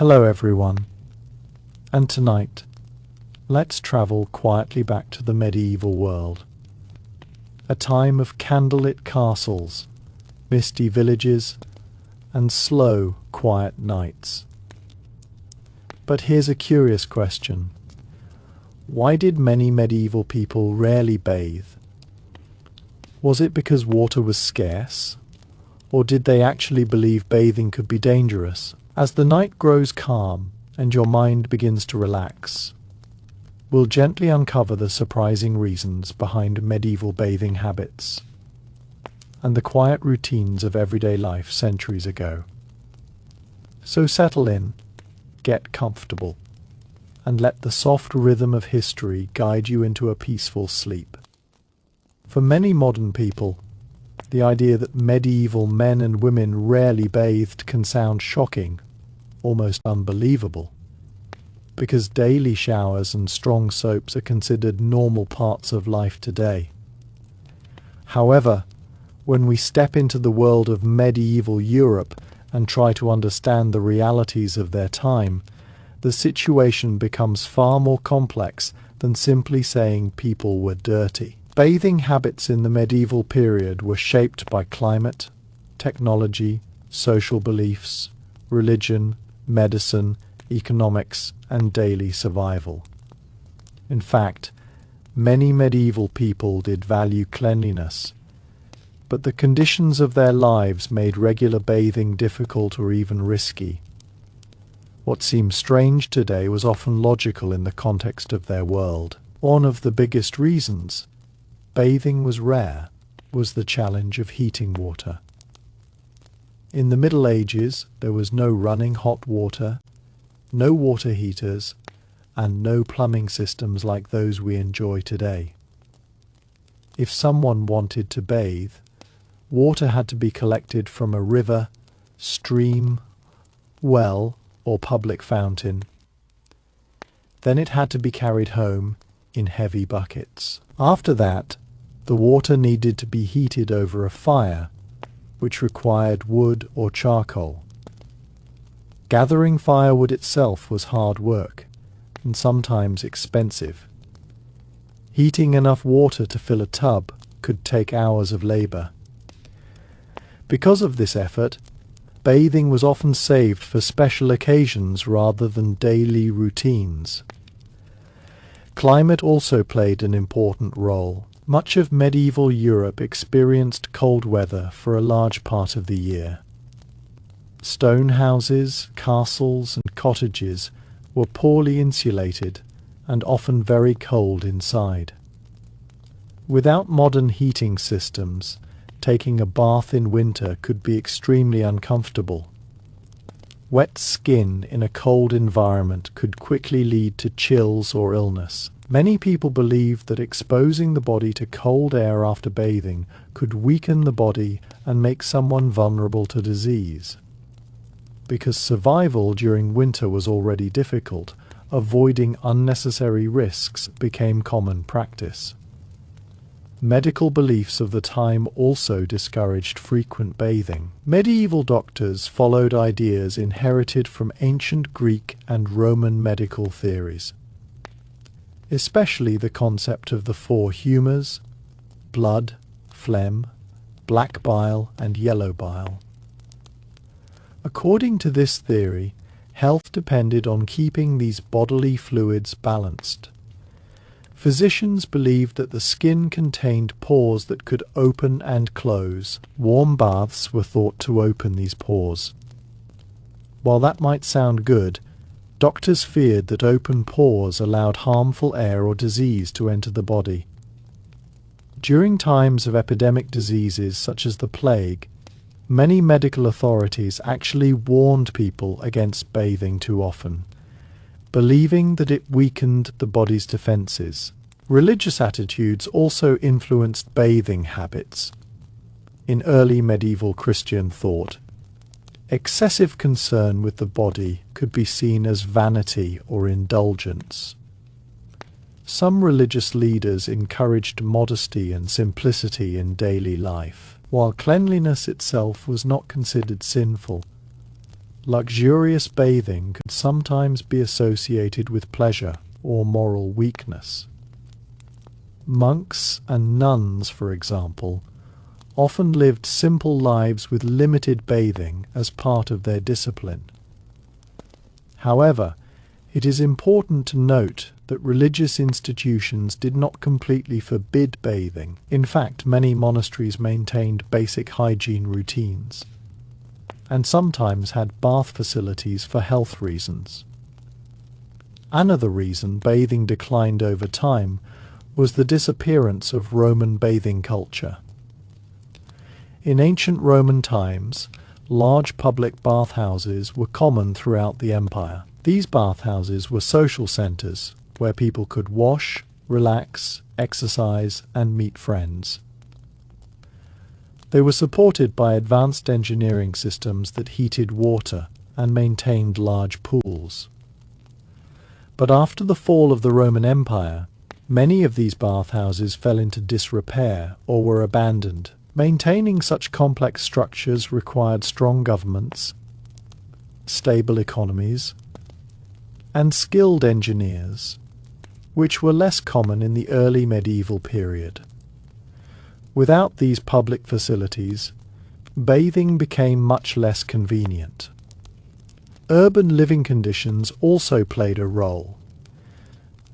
Hello everyone, and tonight, let's travel quietly back to the medieval world. A time of candlelit castles, misty villages, and slow, quiet nights. But here's a curious question. Why did many medieval people rarely bathe? Was it because water was scarce? Or did they actually believe bathing could be dangerous? As the night grows calm and your mind begins to relax, we'll gently uncover the surprising reasons behind medieval bathing habits and the quiet routines of everyday life centuries ago. So settle in, get comfortable, and let the soft rhythm of history guide you into a peaceful sleep. For many modern people, the idea that medieval men and women rarely bathed can sound shocking, almost unbelievable, because daily showers and strong soaps are considered normal parts of life today. However, when we step into the world of medieval Europe and try to understand the realities of their time, the situation becomes far more complex than simply saying people were dirty. Bathing habits in the medieval period were shaped by climate, technology, social beliefs, religion, medicine, economics, and daily survival. In fact, many medieval people did value cleanliness, but the conditions of their lives made regular bathing difficult or even risky. What seems strange today was often logical in the context of their world. One of the biggest reasons bathing was rare was the challenge of heating water. In the Middle Ages, there was no running hot water, no water heaters, and no plumbing systems like those we enjoy today. If someone wanted to bathe, water had to be collected from a river, stream, well, or public fountain. Then it had to be carried home in heavy buckets. After that, the water needed to be heated over a fire, which required wood or charcoal. Gathering firewood itself was hard work, and sometimes expensive. Heating enough water to fill a tub could take hours of labor. Because of this effort, bathing was often saved for special occasions rather than daily routines. Climate also played an important role. Much of medieval Europe experienced cold weather for a large part of the year. Stone houses, castles, and cottages were poorly insulated and often very cold inside. Without modern heating systems, taking a bath in winter could be extremely uncomfortable. Wet skin in a cold environment could quickly lead to chills or illness. Many people believed that exposing the body to cold air after bathing could weaken the body and make someone vulnerable to disease. Because survival during winter was already difficult, avoiding unnecessary risks became common practice. Medical beliefs of the time also discouraged frequent bathing. Medieval doctors followed ideas inherited from ancient Greek and Roman medical theories, especially the concept of the four humours: blood, phlegm, black bile, and yellow bile. According to this theory, health depended on keeping these bodily fluids balanced. Physicians believed that the skin contained pores that could open and close. Warm baths were thought to open these pores. While that might sound good, doctors feared that open pores allowed harmful air or disease to enter the body. During times of epidemic diseases such as the plague, many medical authorities actually warned people against bathing too often, believing that it weakened the body's defenses. Religious attitudes also influenced bathing habits. In early medieval Christian thought, excessive concern with the body could be seen as vanity or indulgence. Some religious leaders encouraged modesty and simplicity in daily life. While cleanliness itself was not considered sinful, luxurious bathing could sometimes be associated with pleasure or moral weakness. Monks and nuns, for example, often lived simple lives with limited bathing as part of their discipline. However, it is important to note that religious institutions did not completely forbid bathing. In fact, many monasteries maintained basic hygiene routines, and sometimes had bath facilities for health reasons. Another reason bathing declined over time was the disappearance of Roman bathing culture. In ancient Roman times, large public bathhouses were common throughout the empire. These bathhouses were social centers where people could wash, relax, exercise, and meet friends. They were supported by advanced engineering systems that heated water and maintained large pools. But after the fall of the Roman Empire, many of these bathhouses fell into disrepair or were abandoned. Maintaining such complex structures required strong governments, stable economies, and skilled engineers, which were less common in the early medieval period. Without these public facilities, bathing became much less convenient. Urban living conditions also played a role.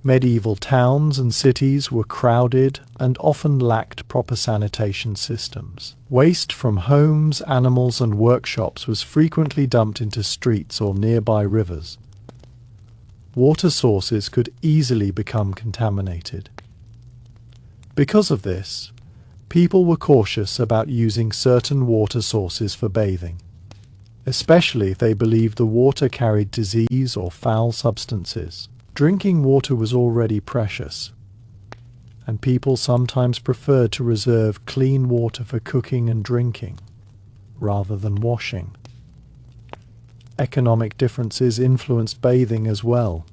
Medieval towns and cities were crowded and often lacked proper sanitation systems. Waste from homes, animals, and workshops was frequently dumped into streets or nearby rivers. Water sources could easily become contaminated. Because of this, people were cautious about using certain water sources for bathing, especially if they believed the water carried disease or foul substances. Drinking water was already precious, and people sometimes preferred to reserve clean water for cooking and drinking, rather than washing. Economic differences influenced bathing as well.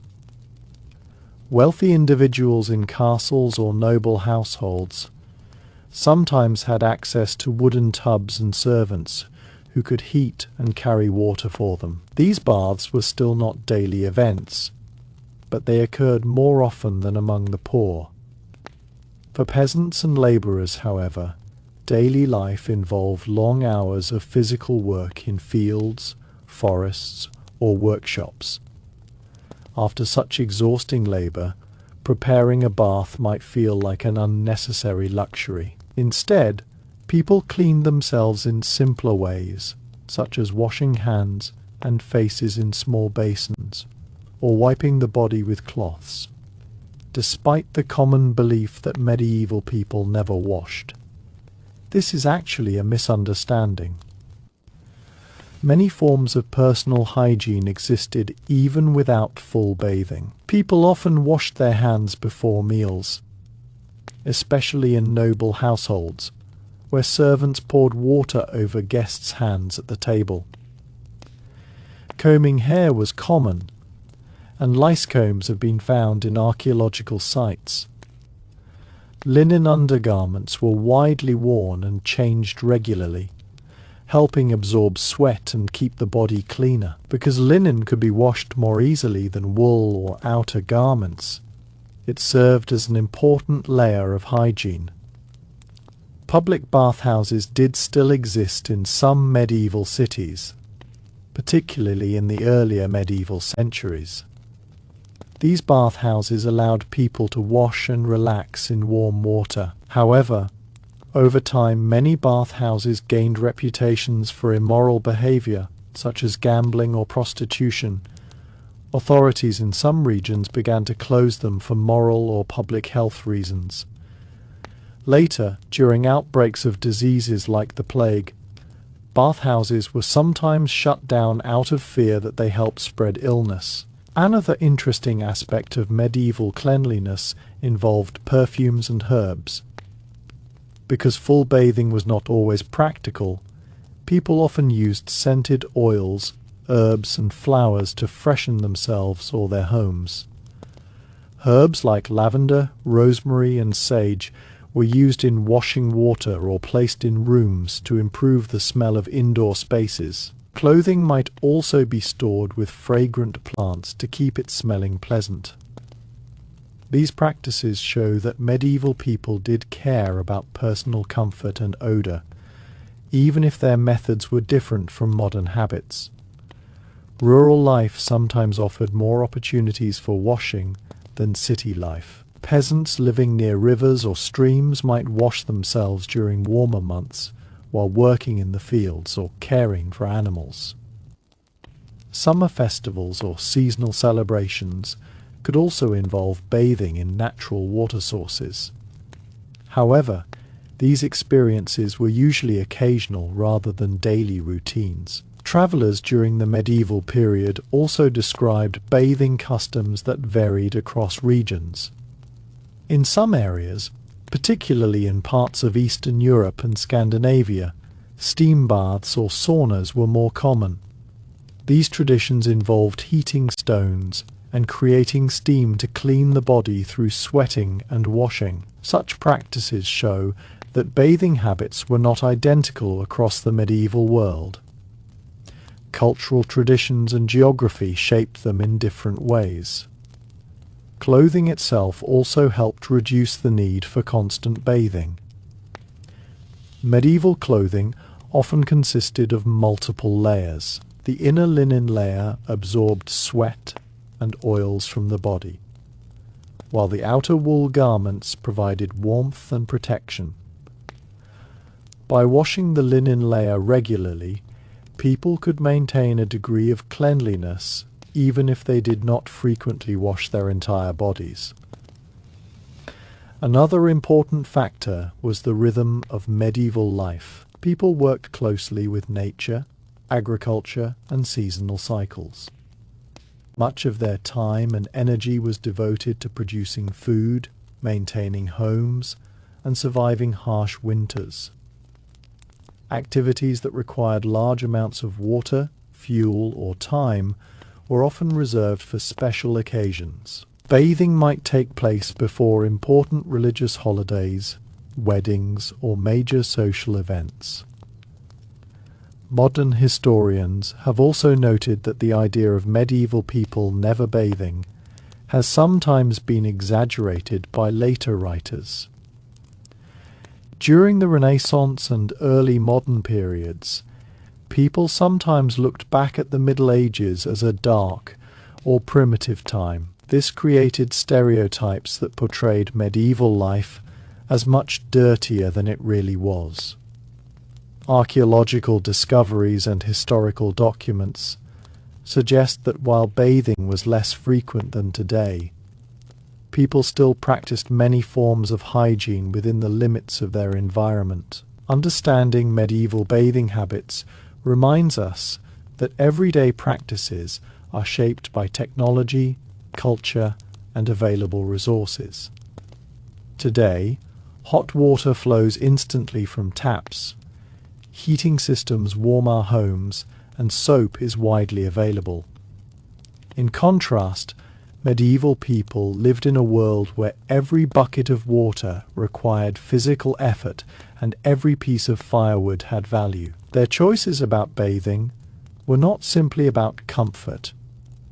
Wealthy individuals in castles or noble households sometimes had access to wooden tubs and servants who could heat and carry water for them. These baths were still not daily events, but they occurred more often than among the poor. For peasants and labourers, however, daily life involved long hours of physical work in fields, forests, or workshops. After such exhausting labour, preparing a bath might feel like an unnecessary luxury. Instead, people cleaned themselves in simpler ways, such as washing hands and faces in small basins, or wiping the body with cloths, despite the common belief that medieval people never washed. This is actually a misunderstanding. Many forms of personal hygiene existed even without full bathing. People often washed their hands before meals, especially in noble households, where servants poured water over guests' hands at the table. Combing hair was common, and lice combs have been found in archaeological sites. Linen undergarments were widely worn and changed regularly, helping absorb sweat and keep the body cleaner. Because linen could be washed more easily than wool or outer garments, it served as an important layer of hygiene. Public bathhouses did still exist in some medieval cities, particularly in the earlier medieval centuries. These bathhouses allowed people to wash and relax in warm water. However, over time many bathhouses gained reputations for immoral behavior, such as gambling or prostitution. Authorities in some regions began to close them for moral or public health reasons. Later, during outbreaks of diseases like the plague, bathhouses were sometimes shut down out of fear that they helped spread illness. Another interesting aspect of medieval cleanliness involved perfumes and herbs. Because full bathing was not always practical, people often used scented oils, herbs, and flowers to freshen themselves or their homes. Herbs like lavender, rosemary, and sage were used in washing water or placed in rooms to improve the smell of indoor spaces. Clothing might also be stored with fragrant plants to keep it smelling pleasant. These practices show that medieval people did care about personal comfort and odor, even if their methods were different from modern habits. Rural life sometimes offered more opportunities for washing than city life. Peasants living near rivers or streams might wash themselves during warmer months while working in the fields or caring for animals. Summer festivals or seasonal celebrations could also involve bathing in natural water sources. However, these experiences were usually occasional rather than daily routines. Travelers during the medieval period also described bathing customs that varied across regions. In some areas, particularly in parts of Eastern Europe and Scandinavia, steam baths or saunas were more common. These traditions involved heating stones and creating steam to clean the body through sweating and washing. Such practices show that bathing habits were not identical across the medieval world. Cultural traditions and geography shaped them in different ways. Clothing itself also helped reduce the need for constant bathing. Medieval clothing often consisted of multiple layers. The inner linen layer absorbed sweat and oils from the body, while the outer wool garments provided warmth and protection. By washing the linen layer regularly, people could maintain a degree of cleanliness even if they did not frequently wash their entire bodies. Another important factor was the rhythm of medieval life. People worked closely with nature, agriculture, and seasonal cycles. Much of their time and energy was devoted to producing food, maintaining homes, and surviving harsh winters. Activities that required large amounts of water, fuel, or time were often reserved for special occasions. Bathing might take place before important religious holidays, weddings, or major social events. Modern historians have also noted that the idea of medieval people never bathing has sometimes been exaggerated by later writers. During the Renaissance and early modern periods, people sometimes looked back at the Middle Ages as a dark or primitive time. This created stereotypes that portrayed medieval life as much dirtier than it really was. Archaeological discoveries and historical documents suggest that while bathing was less frequent than today, people still practiced many forms of hygiene within the limits of their environment. Understanding medieval bathing habits reminds us that everyday practices are shaped by technology, culture, and available resources. Today, hot water flows instantly from taps, heating systems warm our homes, and soap is widely available. In contrast, medieval people lived in a world where every bucket of water required physical effort and every piece of firewood had value. Their choices about bathing were not simply about comfort,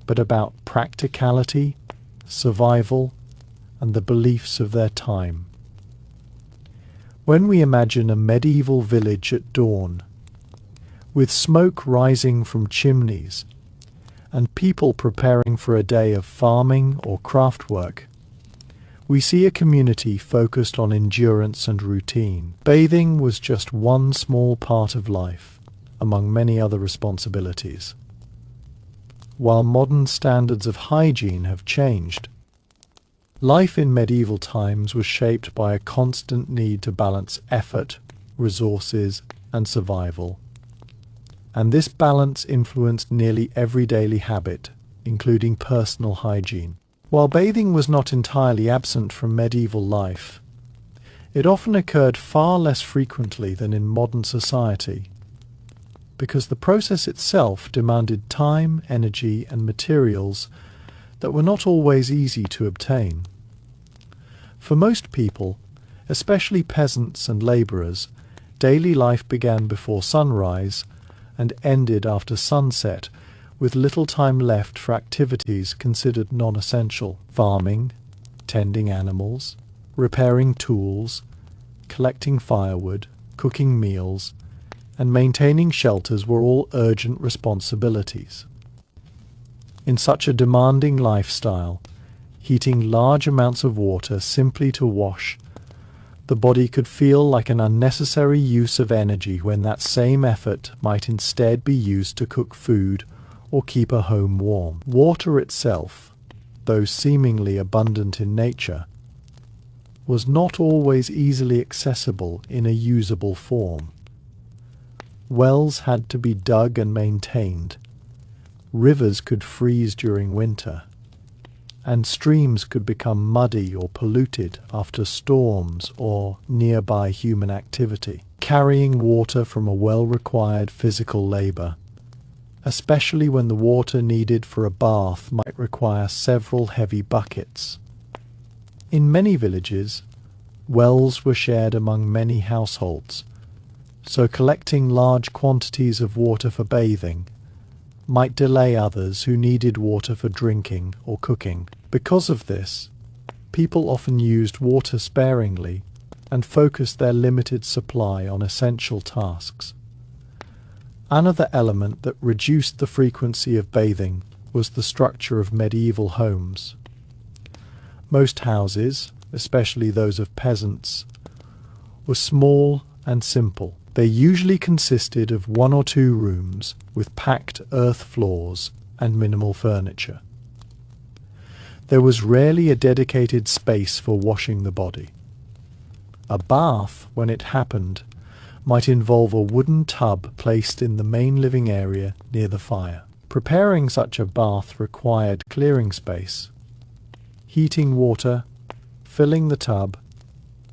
but about practicality, survival, and the beliefs of their time. When we imagine a medieval village at dawn, with smoke rising from chimneys, and people preparing for a day of farming or craft work, we see a community focused on endurance and routine. Bathing was just one small part of life, among many other responsibilities. While modern standards of hygiene have changed, life in medieval times was shaped by a constant need to balance effort, resources, and survival. And this balance influenced nearly every daily habit, including personal hygiene. While bathing was not entirely absent from medieval life, it often occurred far less frequently than in modern society, because the process itself demanded time, energy, and materials that were not always easy to obtain. For most people, especially peasants and labourers, daily life began before sunrise and ended after sunset, with little time left for activities considered non-essential. Farming, tending animals, repairing tools, collecting firewood, cooking meals, and maintaining shelters were all urgent responsibilities. In such a demanding lifestyle, heating large amounts of water simply to wash, the body could feel like an unnecessary use of energy when that same effort might instead be used to cook food or keep a home warm. Water itself, though seemingly abundant in nature, was not always easily accessible in a usable form. Wells had to be dug and maintained, rivers could freeze during winter, and streams could become muddy or polluted after storms or nearby human activity. Carrying water from a well required physical labor, especially when the water needed for a bath might require several heavy buckets. In many villages, wells were shared among many households, so collecting large quantities of water for bathing might delay others who needed water for drinking or cooking. Because of this, people often used water sparingly and focused their limited supply on essential tasks. Another element that reduced the frequency of bathing was the structure of medieval homes. Most houses, especially those of peasants, were small and simple. They usually consisted of 1 or 2 rooms with packed earth floors and minimal furniture. There was rarely a dedicated space for washing the body. A bath, when it happened, might involve a wooden tub placed in the main living area near the fire. Preparing such a bath required clearing space, heating water, filling the tub,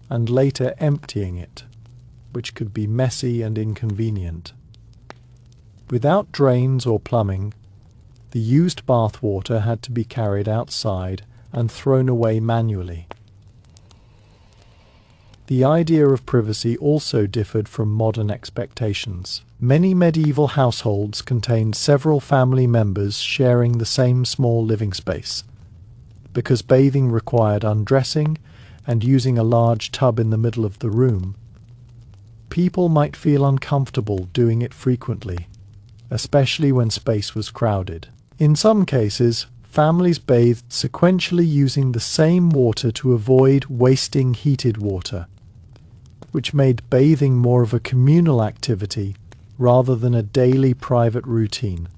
and later emptying it, which could be messy and inconvenient. Without drains or plumbing, the used bath water had to be carried outside and thrown away manually. The idea of privacy also differed from modern expectations. Many medieval households contained several family members sharing the same small living space. Because bathing required undressing and using a large tub in the middle of the room, people might feel uncomfortable doing it frequently, especially when space was crowded. In some cases, families bathed sequentially using the same water to avoid wasting heated water, which made bathing more of a communal activity rather than a daily private routine.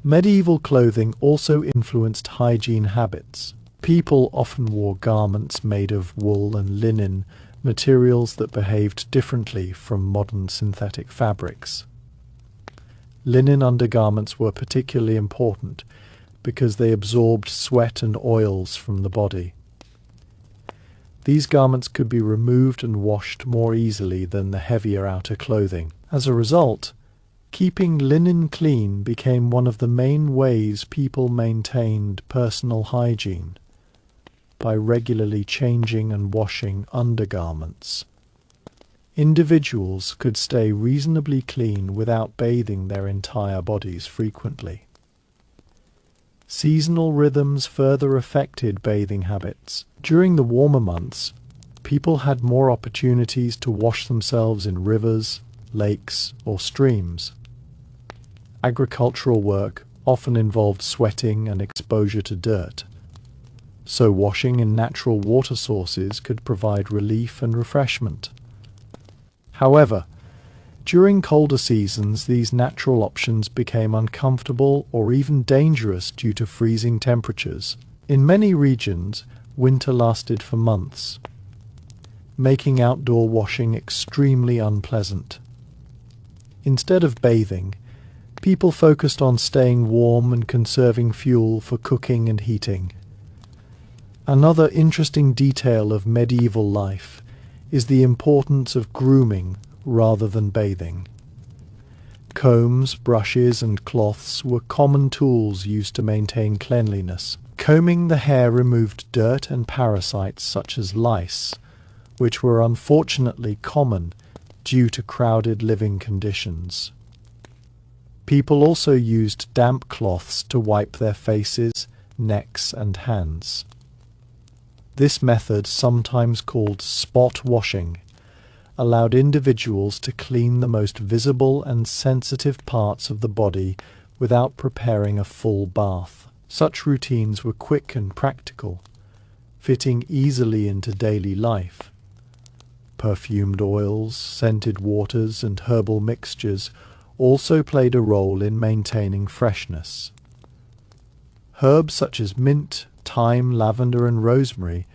Medieval clothing also influenced hygiene habits. People often wore garments made of wool and linen, materials that behaved differently from modern synthetic fabrics. Linen undergarments were particularly important because they absorbed sweat and oils from the body. These garments could be removed and washed more easily than the heavier outer clothing. As a result, keeping linen clean became one of the main ways people maintained personal hygiene, by regularly changing and washing undergarments. Individuals could stay reasonably clean without bathing their entire bodies frequently. Seasonal rhythms further affected bathing habits. During the warmer months, people had more opportunities to wash themselves in rivers, lakes, or streams. Agricultural work often involved sweating and exposure to dirt, so washing in natural water sources could provide relief and refreshment. However, during colder seasons, these natural options became uncomfortable or even dangerous due to freezing temperatures. In many regions, winter lasted for months, making outdoor washing extremely unpleasant. Instead of bathing, people focused on staying warm and conserving fuel for cooking and heating. Another interesting detail of medieval life is the importance of grooming rather than bathing. Combs, brushes, and cloths were common tools used to maintain cleanliness. Combing the hair removed dirt and parasites such as lice, which were unfortunately common due to crowded living conditions. People also used damp cloths to wipe their faces, necks, and hands. This method, sometimes called spot washing, allowed individuals to clean the most visible and sensitive parts of the body without preparing a full bath. Such routines were quick and practical, fitting easily into daily life. Perfumed oils, scented waters, and herbal mixtures also played a role in maintaining freshness. Herbs such as mint, thyme, lavender, and rosemary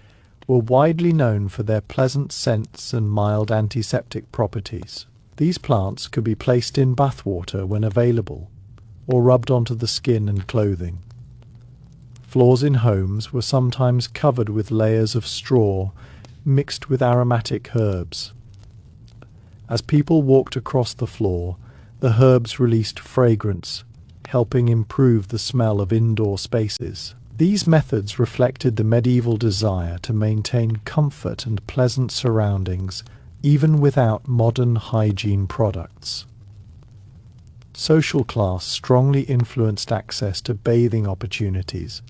were widely known for their pleasant scents and mild antiseptic properties. These plants could be placed in bathwater when available, or rubbed onto the skin and clothing. Floors in homes were sometimes covered with layers of straw mixed with aromatic herbs. As people walked across the floor, the herbs released fragrance, helping improve the smell of indoor spaces. These methods reflected the medieval desire to maintain comfort and pleasant surroundings, even without modern hygiene products. Social class strongly influenced access to bathing opportunities.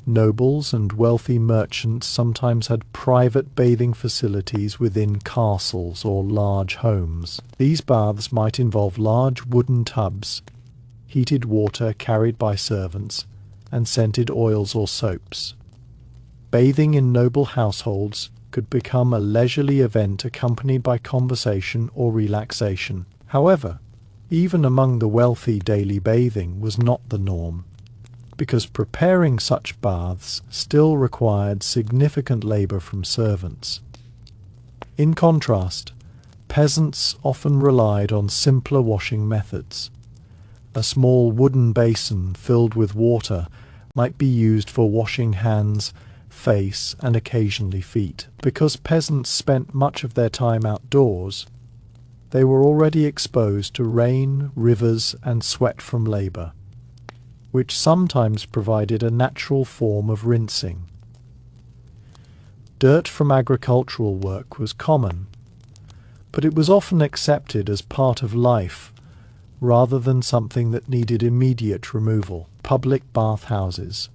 Nobles and wealthy merchants sometimes had private bathing facilities within castles or large homes. These baths might involve large wooden tubs, heated water carried by servants, and scented oils or soaps. Bathing in noble households could become a leisurely event accompanied by conversation or relaxation. However, even among the wealthy, daily bathing was not the norm, because preparing such baths still required significant labor from servants. In contrast, peasants often relied on simpler washing methods. A small wooden basin filled with water might be used for washing hands, face, and occasionally feet. Because peasants spent much of their time outdoors, they were already exposed to rain, rivers, and sweat from labor, which sometimes provided a natural form of rinsing. Dirt from agricultural work was common, but it was often accepted as part of life rather than something that needed immediate removal. Public bathhouses,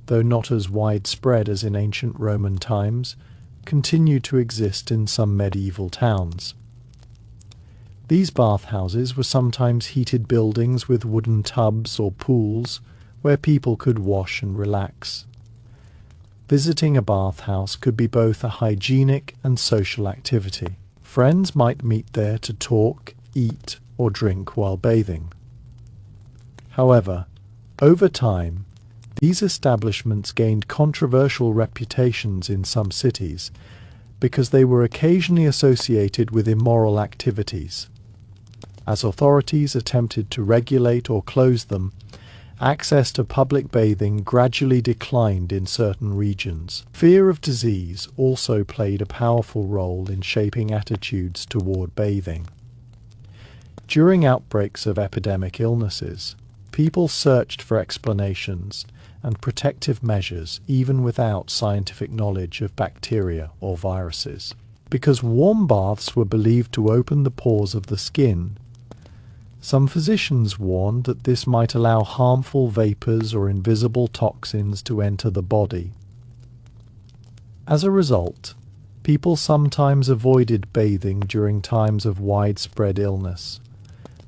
though not as widespread as in ancient Roman times, continued to exist in some medieval towns. These bathhouses were sometimes heated buildings with wooden tubs or pools where people could wash and relax. Visiting a bathhouse could be both a hygienic and social activity. Friends might meet there to talk, eat, or drink while bathing. However, over time, these establishments gained controversial reputations in some cities because they were occasionally associated with immoral activities. As authorities attempted to regulate or close them, access to public bathing gradually declined in certain regions. Fear of disease also played a powerful role in shaping attitudes toward bathing. During outbreaks of epidemic illnesses, people searched for explanations and protective measures even without scientific knowledge of bacteria or viruses. Because warm baths were believed to open the pores of the skin, some physicians warned that this might allow harmful vapors or invisible toxins to enter the body. As a result, people sometimes avoided bathing during times of widespread illness,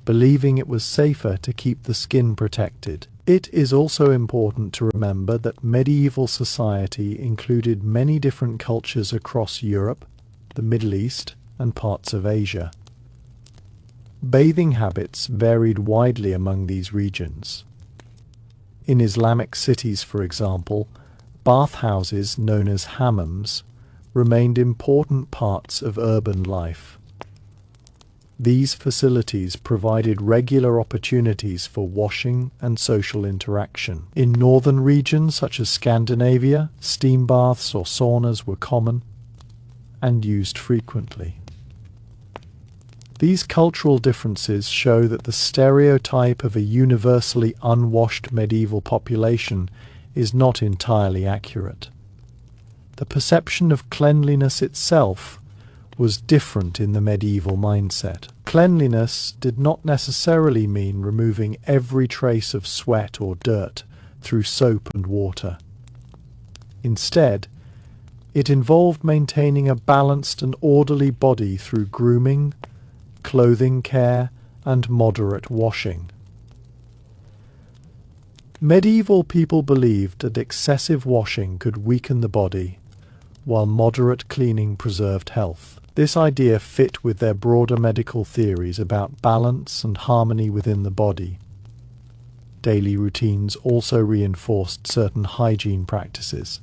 believing it was safer to keep the skin protected. It is also important to remember that medieval society included many different cultures across Europe, the Middle East, and parts of Asia. Bathing habits varied widely among these regions. In Islamic cities, for example, bathhouses known as hammams remained important parts of urban life. These facilities provided regular opportunities for washing and social interaction. In northern regions such as Scandinavia, steam baths or saunas were common and used frequently. These cultural differences show that the stereotype of a universally unwashed medieval population is not entirely accurate. The perception of cleanliness itself was different in the medieval mindset. Cleanliness did not necessarily mean removing every trace of sweat or dirt through soap and water. Instead, it involved maintaining a balanced and orderly body through grooming, clothing care, and moderate washing. Medieval people believed that excessive washing could weaken the body, while moderate cleaning preserved health. This idea fit with their broader medical theories about balance and harmony within the body. Daily routines also reinforced certain hygiene practices.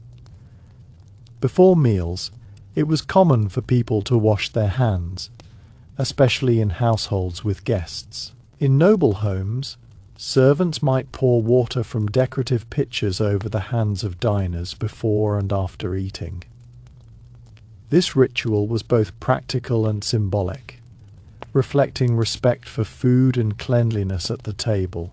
Before meals, it was common for people to wash their hands, especially in households with guests. In noble homes, servants might pour water from decorative pitchers over the hands of diners before and after eating. This ritual was both practical and symbolic, reflecting respect for food and cleanliness at the table.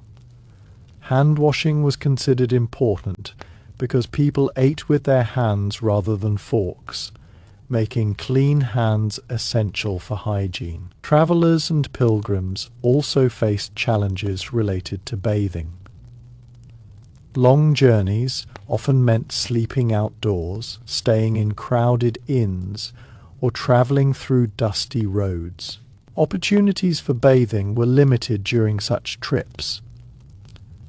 Hand washing was considered important because people ate with their hands rather than forks, making clean hands essential for hygiene. Travelers and pilgrims also faced challenges related to bathing. Long journeys often meant sleeping outdoors, staying in crowded inns, or traveling through dusty roads. Opportunities for bathing were limited during such trips,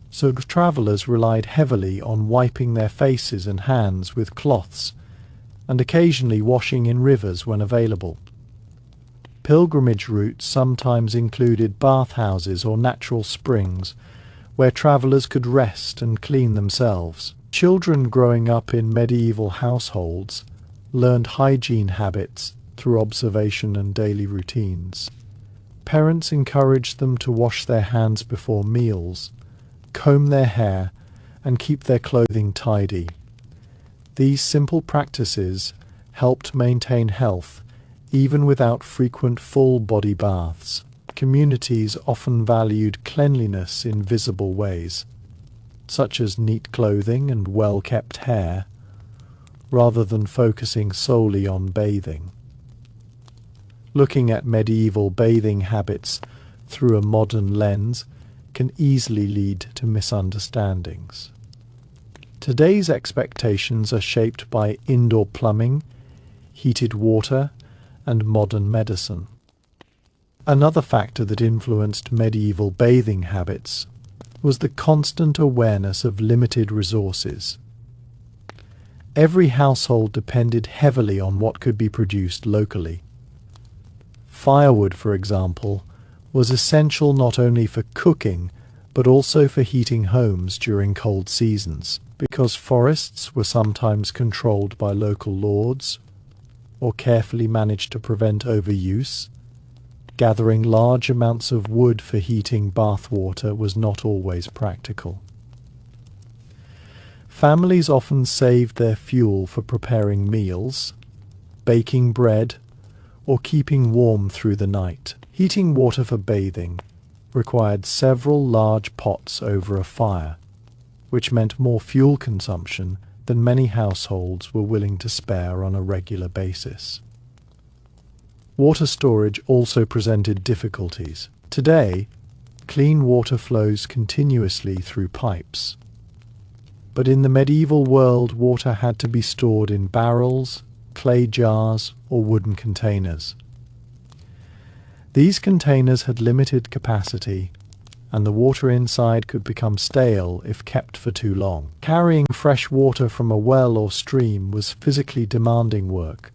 so travelers relied heavily on wiping their faces and hands with cloths and occasionally washing in rivers when available. Pilgrimage routes sometimes included bathhouses or natural springs where travelers could rest and clean themselves. Children growing up in medieval households learned hygiene habits through observation and daily routines. Parents encouraged them to wash their hands before meals, comb their hair, and keep their clothing tidy. These simple practices helped maintain health even without frequent full-body baths. Communities often valued cleanliness in visible ways, such as neat clothing and well-kept hair, rather than focusing solely on bathing. Looking at medieval bathing habits through a modern lens can easily lead to misunderstandings. Today's expectations are shaped by indoor plumbing, heated water, and modern medicine. Another factor that influenced medieval bathing habits was the constant awareness of limited resources. Every household depended heavily on what could be produced locally. Firewood, for example, was essential not only for cooking but also for heating homes during cold seasons. Because forests were sometimes controlled by local lords or carefully managed to prevent overuse, gathering large amounts of wood for heating bath water was not always practical. Families often saved their fuel for preparing meals, baking bread, or keeping warm through the night. Heating water for bathing required several large pots over a fire, which meant more fuel consumption than many households were willing to spare on a regular basis. Water storage also presented difficulties. Today, clean water flows continuously through pipes. But in the medieval world, water had to be stored in barrels, clay jars, or wooden containers. These containers had limited capacity, and the water inside could become stale if kept for too long. Carrying fresh water from a well or stream was physically demanding work,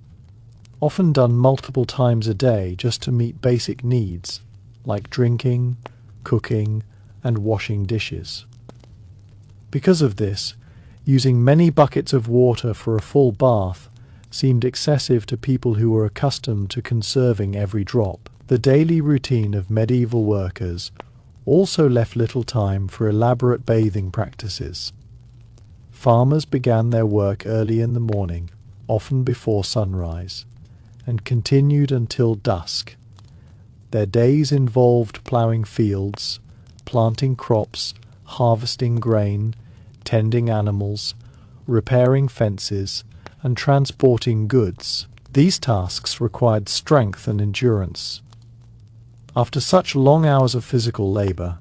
often done multiple times a day just to meet basic needs, like drinking, cooking, and washing dishes. Because of this, using many buckets of water for a full bath seemed excessive to people who were accustomed to conserving every drop. The daily routine of medieval workers also left little time for elaborate bathing practices. Farmers began their work early in the morning, often before sunrise, and continued until dusk. Their days involved ploughing fields, planting crops, harvesting grain, tending animals, repairing fences, and transporting goods. These tasks required strength and endurance. After such long hours of physical labor,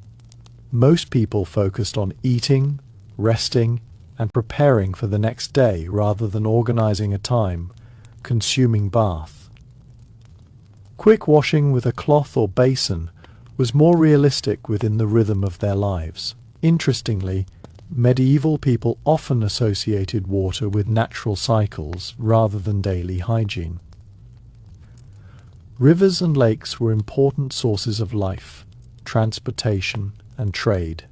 most people focused on eating, resting, and preparing for the next day rather than organizing a time-consuming bath. Quick washing with a cloth or basin was more realistic within the rhythm of their lives. Interestingly, medieval people often associated water with natural cycles rather than daily hygiene. Rivers and lakes were important sources of life, transportation, and trade.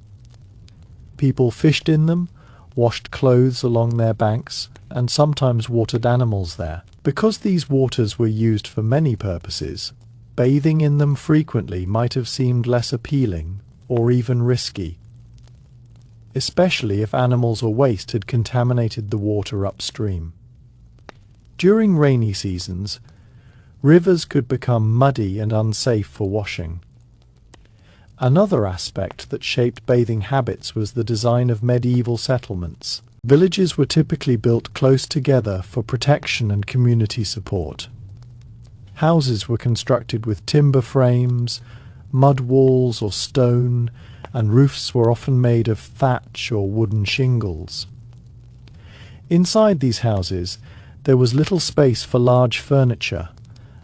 People fished in them, washed clothes along their banks, and sometimes watered animals there. Because these waters were used for many purposes, bathing in them frequently might have seemed less appealing or even risky, especially if animals or waste had contaminated the water upstream. During rainy seasons, rivers could become muddy and unsafe for washing. Another aspect that shaped bathing habits was the design of medieval settlements. Villages were typically built close together for protection and community support. Houses were constructed with timber frames, mud walls or stone, and roofs were often made of thatch or wooden shingles. Inside these houses, there was little space for large furniture,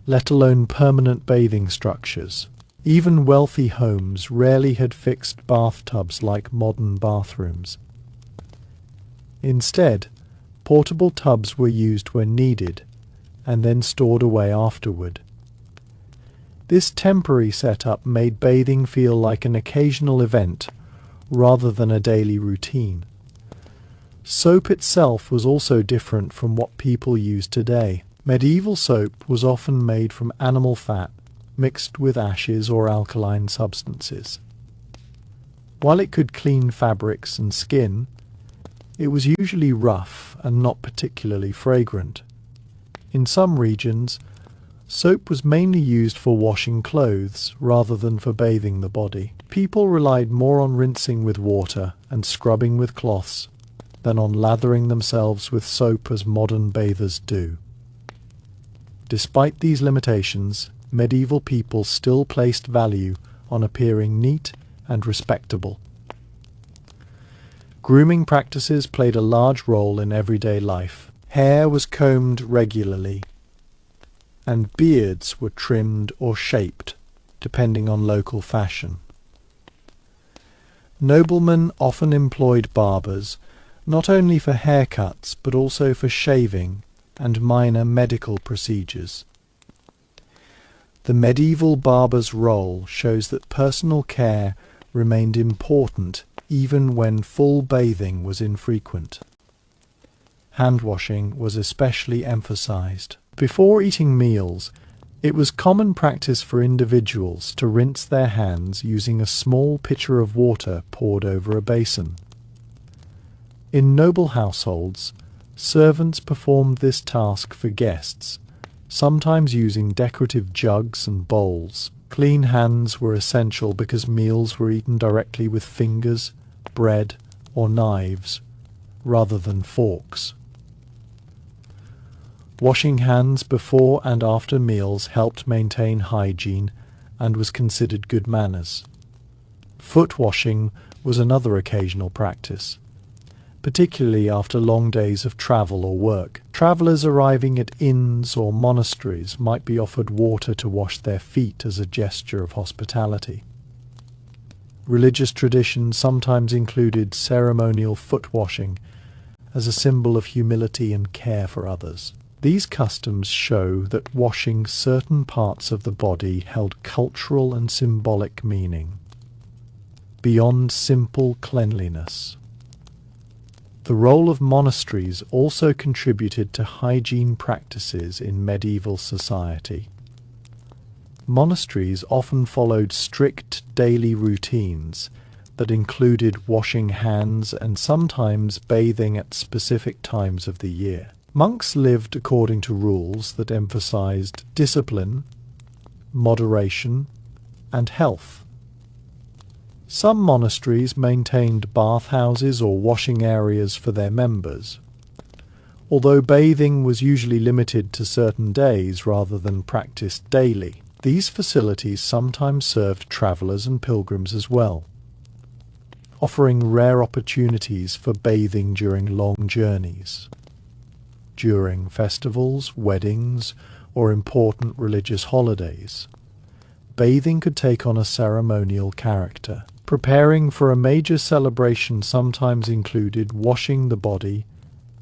let alone permanent bathing structures. Even wealthy homes rarely had fixed bathtubs like modern bathrooms. Instead, portable tubs were used when needed, and then stored away afterward. This temporary setup made bathing feel like an occasional event rather than a daily routine. Soap itself was also different from what people use today. Medieval soap was often made from animal fat mixed with ashes or alkaline substances. While it could clean fabrics and skin, it was usually rough and not particularly fragrant. In some regions, soap was mainly used for washing clothes rather than for bathing the body. People relied more on rinsing with water and scrubbing with cloths than on lathering themselves with soap as modern bathers do. Despite these limitations, medieval people still placed value on appearing neat and respectable. Grooming practices played a large role in everyday life. Hair was combed regularly, and beards were trimmed or shaped, depending on local fashion. Noblemen often employed barbers, not only for haircuts but also for shaving and minor medical procedures. The medieval barber's role shows that personal care remained important even when full bathing was infrequent. Hand-washing was especially emphasized. Before eating meals, it was common practice for individuals to rinse their hands using a small pitcher of water poured over a basin. In noble households, servants performed this task for guests, sometimes using decorative jugs and bowls. Clean hands were essential because meals were eaten directly with fingers, bread, or knives, rather than forks. Washing hands before and after meals helped maintain hygiene and was considered good manners. Foot washing was another occasional practice, particularly after long days of travel or work. Travellers arriving at inns or monasteries might be offered water to wash their feet as a gesture of hospitality. Religious traditions sometimes included ceremonial foot washing as a symbol of humility and care for others. These customs show that washing certain parts of the body held cultural and symbolic meaning, beyond simple cleanliness. The role of monasteries also contributed to hygiene practices in medieval society. Monasteries often followed strict daily routines that included washing hands and sometimes bathing at specific times of the year. Monks lived according to rules that emphasized discipline, moderation, and health. Some monasteries maintained bathhouses or washing areas for their members, Although bathing was usually limited to certain days rather than practiced daily, these facilities sometimes served travellers and pilgrims as well, offering rare opportunities for bathing during long journeys. During festivals, weddings, or important religious holidays, bathing could take on a ceremonial character. Preparing for a major celebration sometimes included washing the body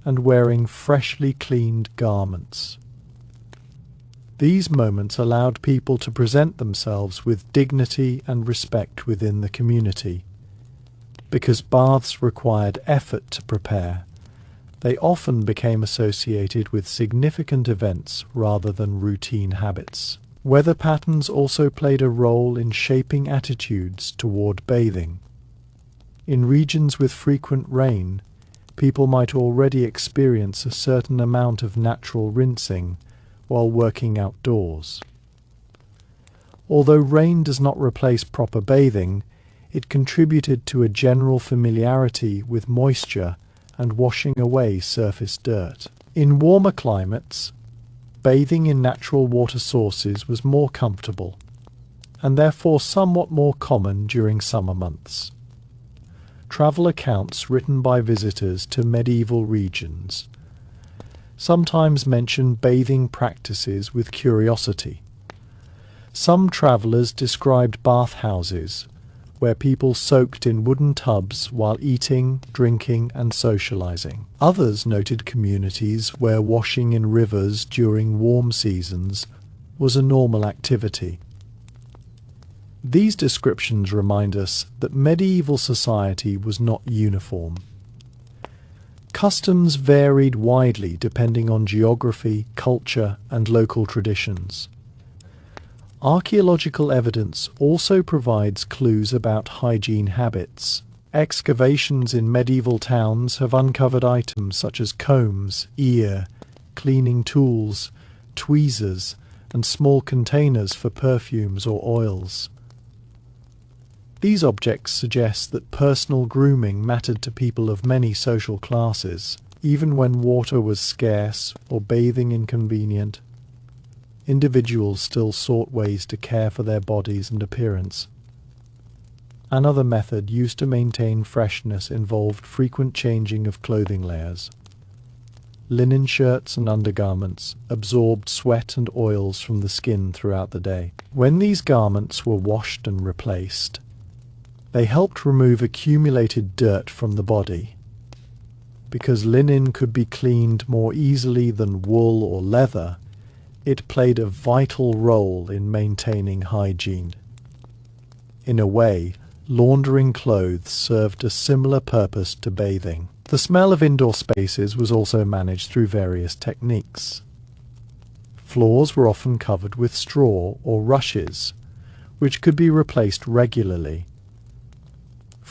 and wearing freshly cleaned garments. These moments allowed people to present themselves with dignity and respect within the community. Because baths required effort to prepare, they often became associated with significant events rather than routine habits. Weather patterns also played a role in shaping attitudes toward bathing. In regions with frequent rain, people might already experience a certain amount of natural rinsing while working outdoors. Although rain does not replace proper bathing, it contributed to a general familiarity with moisture and washing away surface dirt. In warmer climates, bathing in natural water sources was more comfortable, and therefore somewhat more common during summer months. Travel accounts written by visitors to medieval regions sometimes mention bathing practices with curiosity. Some travellers described bathhouses where people soaked in wooden tubs while eating, drinking, and socializing. Others noted communities where washing in rivers during warm seasons was a normal activity. These descriptions remind us that medieval society was not uniform. Customs varied widely depending on geography, culture, and local traditions. Archaeological evidence also provides clues about hygiene habits. Excavations in medieval towns have uncovered items such as combs, ear, cleaning tools, tweezers, and small containers for perfumes or oils. These objects suggest that personal grooming mattered to people of many social classes, even when water was scarce or bathing inconvenient. Individuals still sought ways to care for their bodies and appearance. Another method used to maintain freshness involved frequent changing of clothing layers. Linen shirts and undergarments absorbed sweat and oils from the skin throughout the day. When these garments were washed and replaced, they helped remove accumulated dirt from the body. Because linen could be cleaned more easily than wool or leather, it played a vital role in maintaining hygiene. In a way, laundering clothes served a similar purpose to bathing. The smell of indoor spaces was also managed through various techniques. Floors were often covered with straw or rushes, which could be replaced regularly.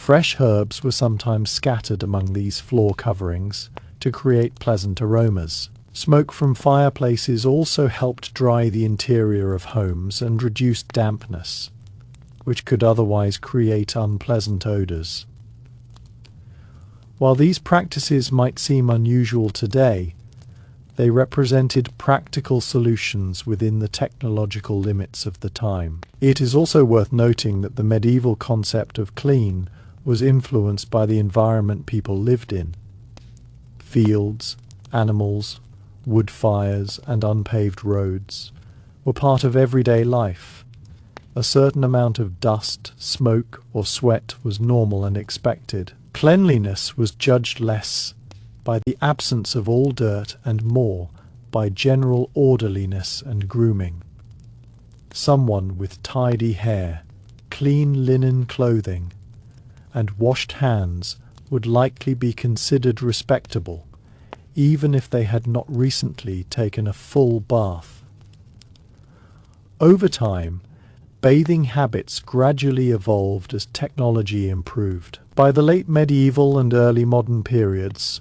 Fresh herbs were sometimes scattered among these floor coverings to create pleasant aromas. Smoke from fireplaces also helped dry the interior of homes and reduce dampness, which could otherwise create unpleasant odors. While these practices might seem unusual today, they represented practical solutions within the technological limits of the time. It is also worth noting that the medieval concept of clean was influenced by the environment people lived in. Fields, animals, wood fires, and unpaved roads were part of everyday life. A certain amount of dust, smoke, or sweat was normal and expected. Cleanliness was judged less by the absence of all dirt and more by general orderliness and grooming. Someone with tidy hair, clean linen clothing, and washed hands would likely be considered respectable, even if they had not recently taken a full bath. Over time, bathing habits gradually evolved as technology improved. By the late medieval and early modern periods,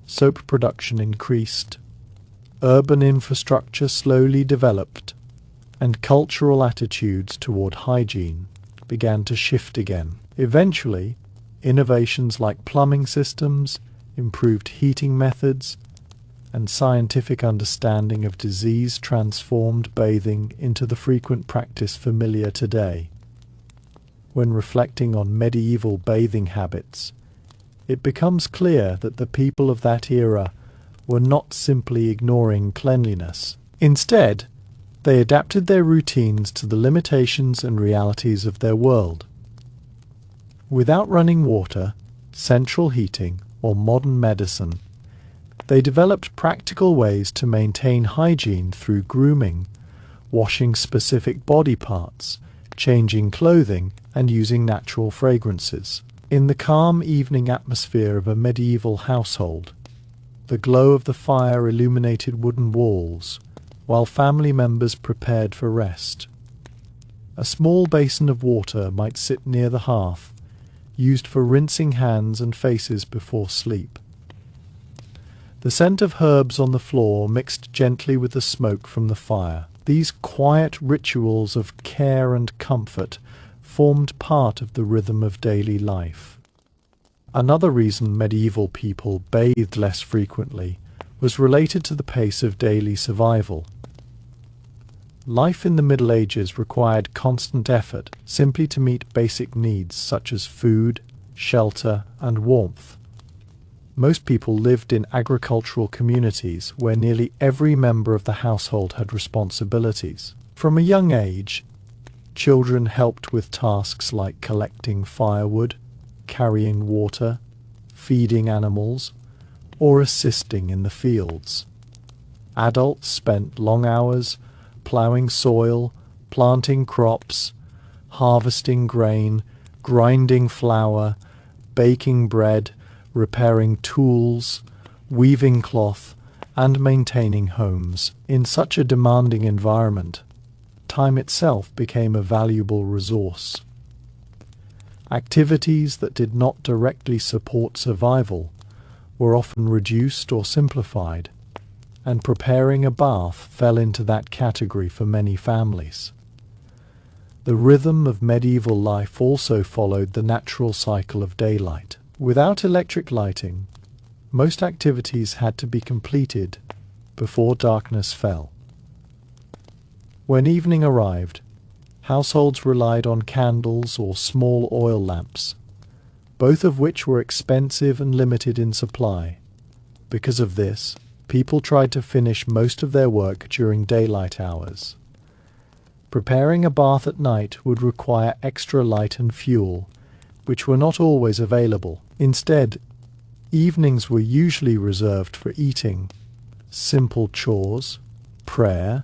soap production increased, urban infrastructure slowly developed, and cultural attitudes toward hygiene began to shift again. Eventually, innovations like plumbing systems, improved heating methods, and scientific understanding of disease transformed bathing into the frequent practice familiar today. When reflecting on medieval bathing habits, it becomes clear that the people of that era were not simply ignoring cleanliness. Instead, they adapted their routines to the limitations and realities of their world. Without running water, central heating, or modern medicine, they developed practical ways to maintain hygiene through grooming, washing specific body parts, changing clothing, and using natural fragrances. In the calm evening atmosphere of a medieval household, the glow of the fire illuminated wooden walls, while family members prepared for rest. A small basin of water might sit near the hearth, used for rinsing hands and faces before sleep. The scent of herbs on the floor mixed gently with the smoke from the fire. These quiet rituals of care and comfort formed part of the rhythm of daily life. Another reason medieval people bathed less frequently was related to the pace of daily survival. Life in the Middle Ages required constant effort simply to meet basic needs such as food, shelter, and warmth. Most people lived in agricultural communities where nearly every member of the household had responsibilities. From a young age, children helped with tasks like collecting firewood, carrying water, feeding animals, or assisting in the fields. Adults spent long hours ploughing soil, planting crops, harvesting grain, grinding flour, baking bread, repairing tools, weaving cloth, and maintaining homes. In such a demanding environment, time itself became a valuable resource. Activities that did not directly support survival were often reduced or simplified, and preparing a bath fell into that category for many families. The rhythm of medieval life also followed the natural cycle of daylight. Without electric lighting, most activities had to be completed before darkness fell. When evening arrived, households relied on candles or small oil lamps, both of which were expensive and limited in supply. Because of this, people tried to finish most of their work during daylight hours. Preparing a bath at night would require extra light and fuel, which were not always available. Instead, evenings were usually reserved for eating, simple chores, prayer,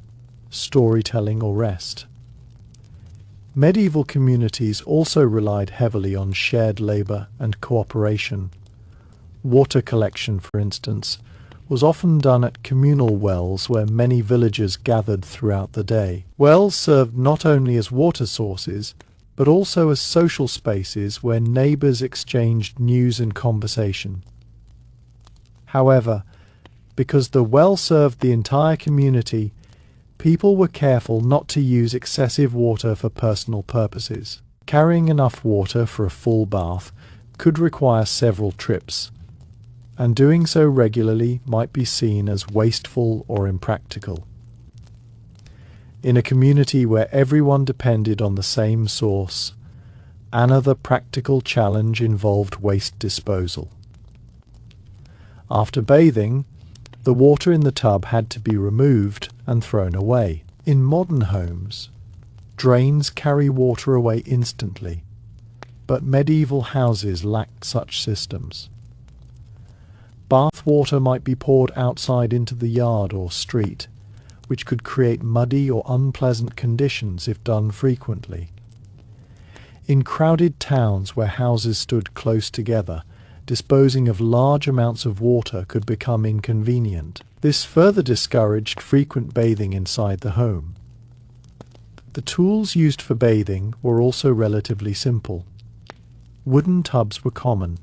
storytelling, or rest. Medieval communities also relied heavily on shared labor and cooperation. Water collection, for instance, was often done at communal wells where many villagers gathered throughout the day. Wells served not only as water sources, but also as social spaces where neighbors exchanged news and conversation. However, because the well served the entire community, people were careful not to use excessive water for personal purposes. Carrying enough water for a full bath could require several trips, and doing so regularly might be seen as wasteful or impractical. In a community where everyone depended on the same source, another practical challenge involved waste disposal. After bathing, the water in the tub had to be removed and thrown away. In modern homes, drains carry water away instantly, but medieval houses lacked such systems. Bath water might be poured outside into the yard or street, which could create muddy or unpleasant conditions if done frequently. In crowded towns where houses stood close together, disposing of large amounts of water could become inconvenient. This further discouraged frequent bathing inside the home. The tools used for bathing were also relatively simple. Wooden tubs were common,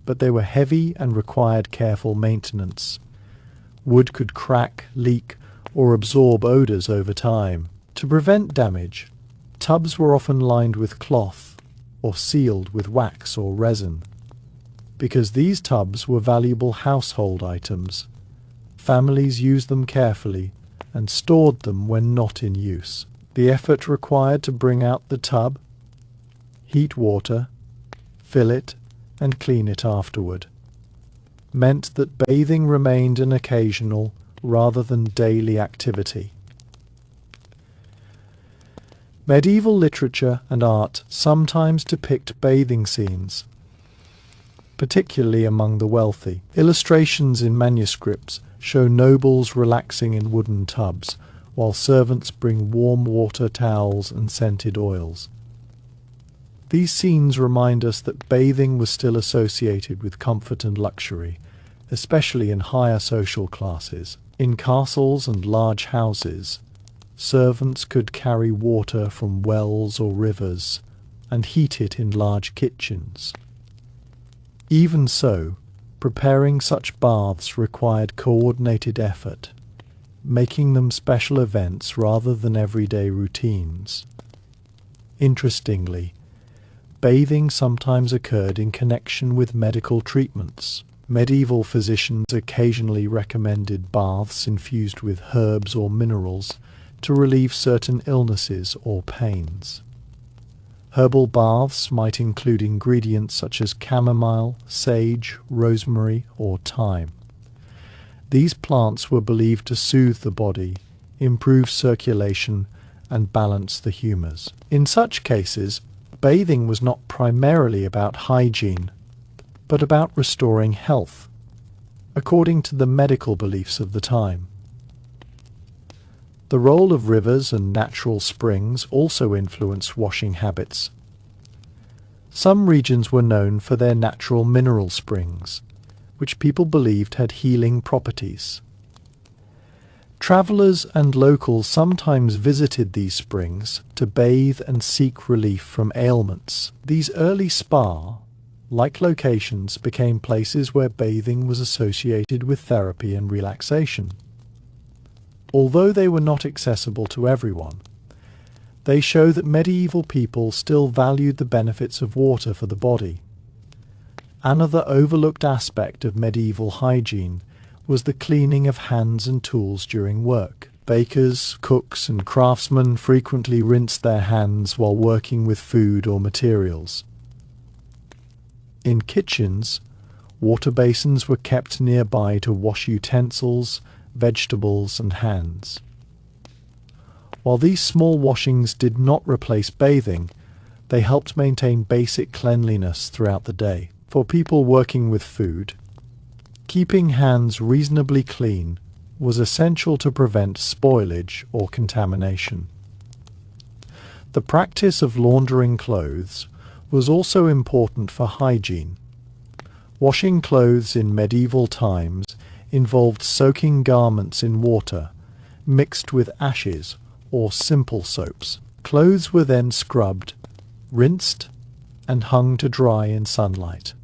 but they were heavy and required careful maintenance. Wood could crack, leak, or absorb odors over time. To prevent damage, tubs were often lined with cloth or sealed with wax or resin. Because these tubs were valuable household items, Families used them carefully and stored them when not in use. The effort required to bring out the tub, heat water, fill it, and clean it afterward meant that bathing remained an occasional rather than daily activity. Medieval literature and art sometimes depict bathing scenes, particularly among the wealthy. Illustrations in manuscripts show nobles relaxing in wooden tubs, while servants bring warm water towels and scented oils. These scenes remind us that bathing was still associated with comfort and luxury, especially in higher social classes. In castles and large houses, servants could carry water from wells or rivers and heat it in large kitchens. Even so, preparing such baths required coordinated effort, making them special events rather than everyday routines. Interestingly, bathing sometimes occurred in connection with medical treatments. Medieval physicians occasionally recommended baths infused with herbs or minerals to relieve certain illnesses or pains. Herbal baths might include ingredients such as chamomile, sage, rosemary, or thyme. These plants were believed to soothe the body, improve circulation, and balance the humours. In such cases, bathing was not primarily about hygiene, but about restoring health, according to the medical beliefs of the time. The role of rivers and natural springs also influenced washing habits. Some regions were known for their natural mineral springs, which people believed had healing properties. Travellers and locals sometimes visited these springs to bathe and seek relief from ailments. These early spa-like locations became places where bathing was associated with therapy and relaxation. Although they were not accessible to everyone, they show that medieval people still valued the benefits of water for the body. Another overlooked aspect of medieval hygiene was the cleaning of hands and tools during work. Bakers, cooks, and craftsmen frequently rinsed their hands while working with food or materials. In kitchens, water basins were kept nearby to wash utensils, vegetables, and hands. While these small washings did not replace bathing, they helped maintain basic cleanliness throughout the day. For people working with food, keeping hands reasonably clean was essential to prevent spoilage or contamination. The practice of laundering clothes was also important for hygiene. Washing clothes in medieval times involved soaking garments in water mixed with ashes or simple soaps. Clothes were then scrubbed, rinsed, and hung to dry in sunlight.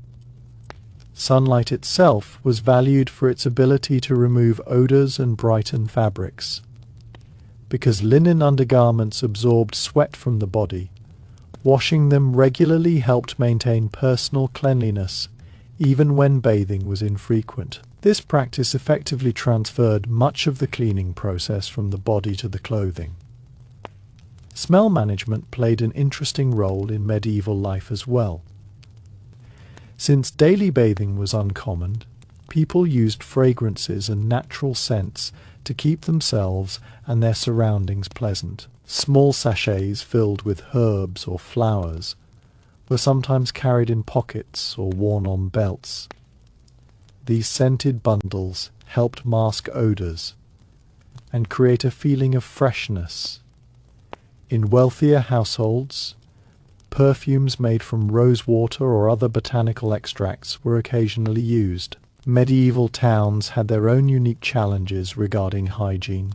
Sunlight itself was valued for its ability to remove odors and brighten fabrics. Because linen undergarments absorbed sweat from the body, washing them regularly helped maintain personal cleanliness even when bathing was infrequent. This practice effectively transferred much of the cleaning process from the body to the clothing. Smell management played an interesting role in medieval life as well. Since daily bathing was uncommon, people used fragrances and natural scents to keep themselves and their surroundings pleasant. Small sachets filled with herbs or flowers were sometimes carried in pockets or worn on belts. These scented bundles helped mask odors and create a feeling of freshness. In wealthier households, perfumes made from rose water or other botanical extracts were occasionally used. Medieval towns had their own unique challenges regarding hygiene.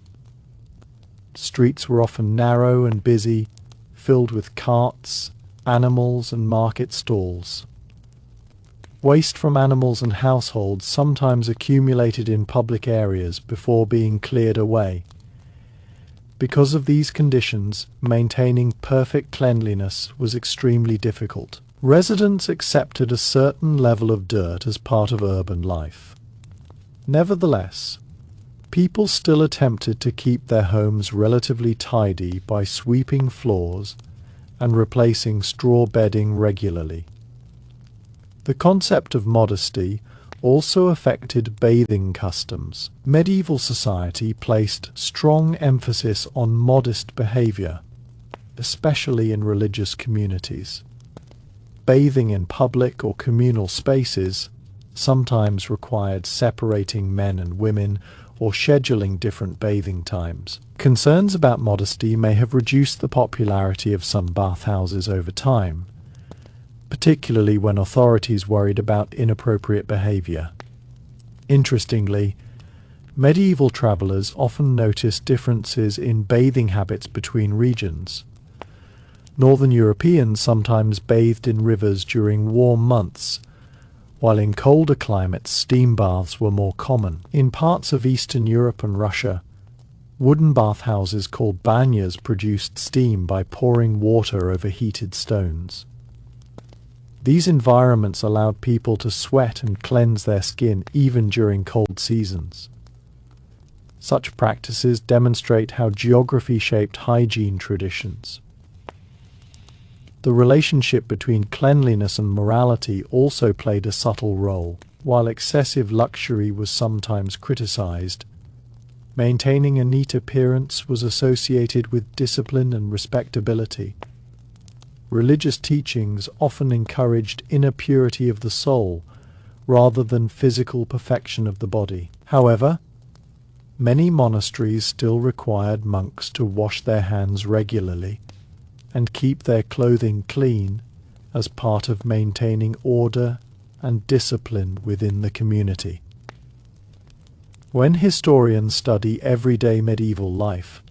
Streets were often narrow and busy, filled with carts, animals, and market stalls. Waste from animals and households sometimes accumulated in public areas before being cleared away. Because of these conditions, maintaining perfect cleanliness was extremely difficult. Residents accepted a certain level of dirt as part of urban life. Nevertheless, People still attempted to keep their homes relatively tidy by sweeping floors and replacing straw bedding regularly. The concept of modesty also affected bathing customs. Medieval society placed strong emphasis on modest behavior, especially in religious communities. Bathing in public or communal spaces sometimes required separating men and women or scheduling different bathing times. Concerns about modesty may have reduced the popularity of some bathhouses over time, particularly when authorities worried about inappropriate behavior. Interestingly, medieval travelers often noticed differences in bathing habits between regions. Northern Europeans sometimes bathed in rivers during warm months, while in colder climates steam baths were more common. In parts of Eastern Europe and Russia, wooden bathhouses called banyas produced steam by pouring water over heated stones. These environments allowed people to sweat and cleanse their skin even during cold seasons. Such practices demonstrate how geography shaped hygiene traditions. The relationship between cleanliness and morality also played a subtle role. While excessive luxury was sometimes criticized, maintaining a neat appearance was associated with discipline and respectability. Religious teachings often encouraged inner purity of the soul rather than physical perfection of the body. However, many monasteries still required monks to wash their hands regularly and keep their clothing clean as part of maintaining order and discipline within the community. When historians study everyday medieval life,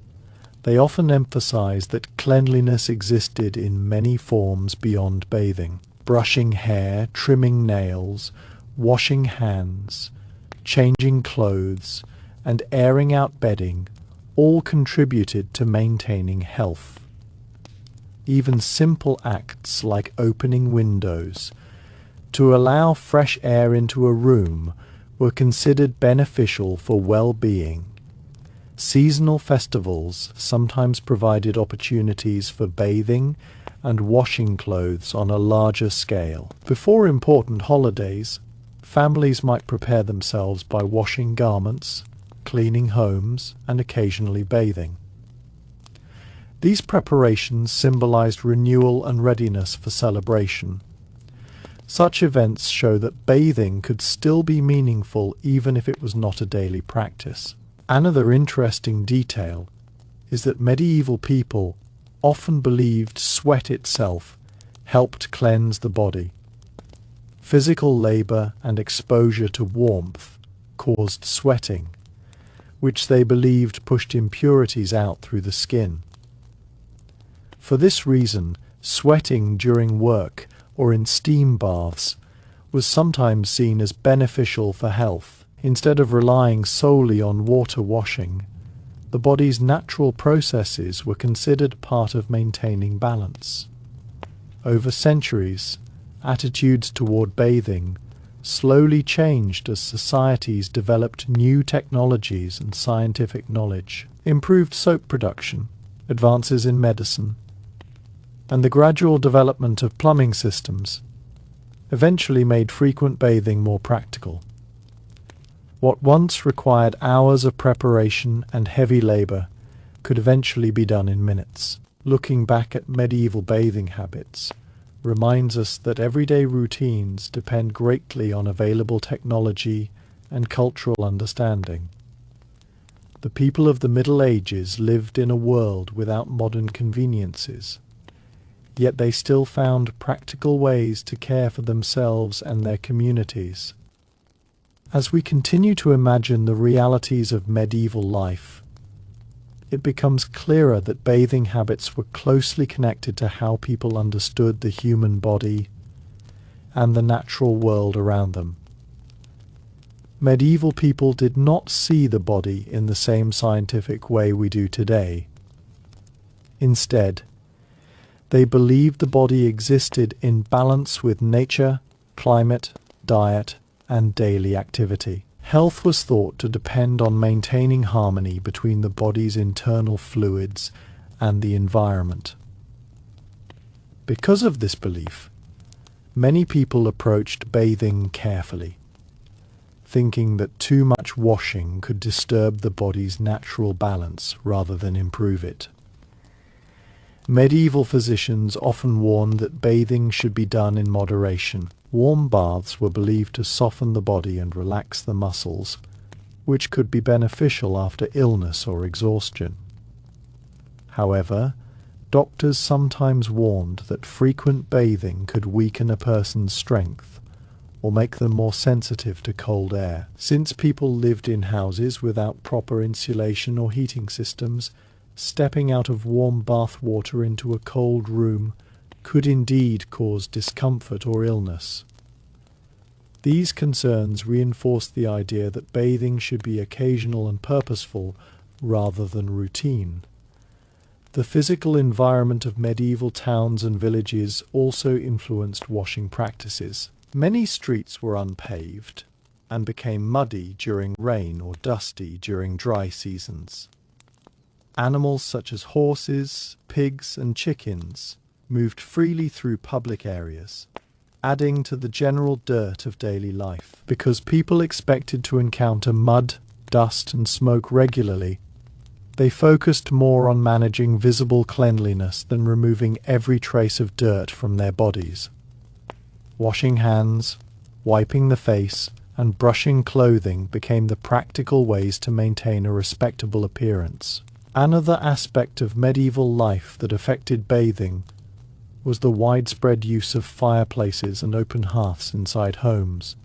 they often emphasize that cleanliness existed in many forms beyond bathing. Brushing hair, trimming nails, washing hands, changing clothes, and airing out bedding all contributed to maintaining health. Even simple acts like opening windows to allow fresh air into a room were considered beneficial for well-being. Seasonal festivals sometimes provided opportunities for bathing and washing clothes on a larger scale. Before important holidays, families might prepare themselves by washing garments, cleaning homes, and occasionally bathing. These preparations symbolized renewal and readiness for celebration. Such events show that bathing could still be meaningful even if it was not a daily practice. Another interesting detail is that medieval people often believed sweat itself helped cleanse the body. Physical labor and exposure to warmth caused sweating, which they believed pushed impurities out through the skin. For this reason, sweating during work or in steam baths was sometimes seen as beneficial for health. Instead of relying solely on water washing, the body's natural processes were considered part of maintaining balance. Over centuries, attitudes toward bathing slowly changed as societies developed new technologies and scientific knowledge. Improved soap production, advances in medicine, and the gradual development of plumbing systems eventually made frequent bathing more practical. What once required hours of preparation and heavy labor could eventually be done in minutes. Looking back at medieval bathing habits reminds us that everyday routines depend greatly on available technology and cultural understanding. The people of the Middle Ages lived in a world without modern conveniences, yet they still found practical ways to care for themselves and their communities. As we continue to imagine the realities of medieval life, it becomes clearer that bathing habits were closely connected to how people understood the human body and the natural world around them. Medieval people did not see the body in the same scientific way we do today. Instead, they believed the body existed in balance with nature, climate, diet, and daily activity. Health was thought to depend on maintaining harmony between the body's internal fluids and the environment. Because of this belief, many people approached bathing carefully, thinking that too much washing could disturb the body's natural balance rather than improve it. Medieval physicians often warned that bathing should be done in moderation. Warm baths were believed to soften the body and relax the muscles, which could be beneficial after illness or exhaustion. However, doctors sometimes warned that frequent bathing could weaken a person's strength or make them more sensitive to cold air. Since people lived in houses without proper insulation or heating systems, stepping out of warm bath water into a cold room could indeed cause discomfort or illness. These concerns reinforced the idea that bathing should be occasional and purposeful rather than routine. The physical environment of medieval towns and villages also influenced washing practices. Many streets were unpaved and became muddy during rain or dusty during dry seasons. Animals such as horses, pigs, and chickens moved freely through public areas, adding to the general dirt of daily life. Because people expected to encounter mud, dust, and smoke regularly, they focused more on managing visible cleanliness than removing every trace of dirt from their bodies. Washing hands, wiping the face, and brushing clothing became the practical ways to maintain a respectable appearance. Another aspect of medieval life that affected bathing was the widespread use of fireplaces and open hearths inside homes.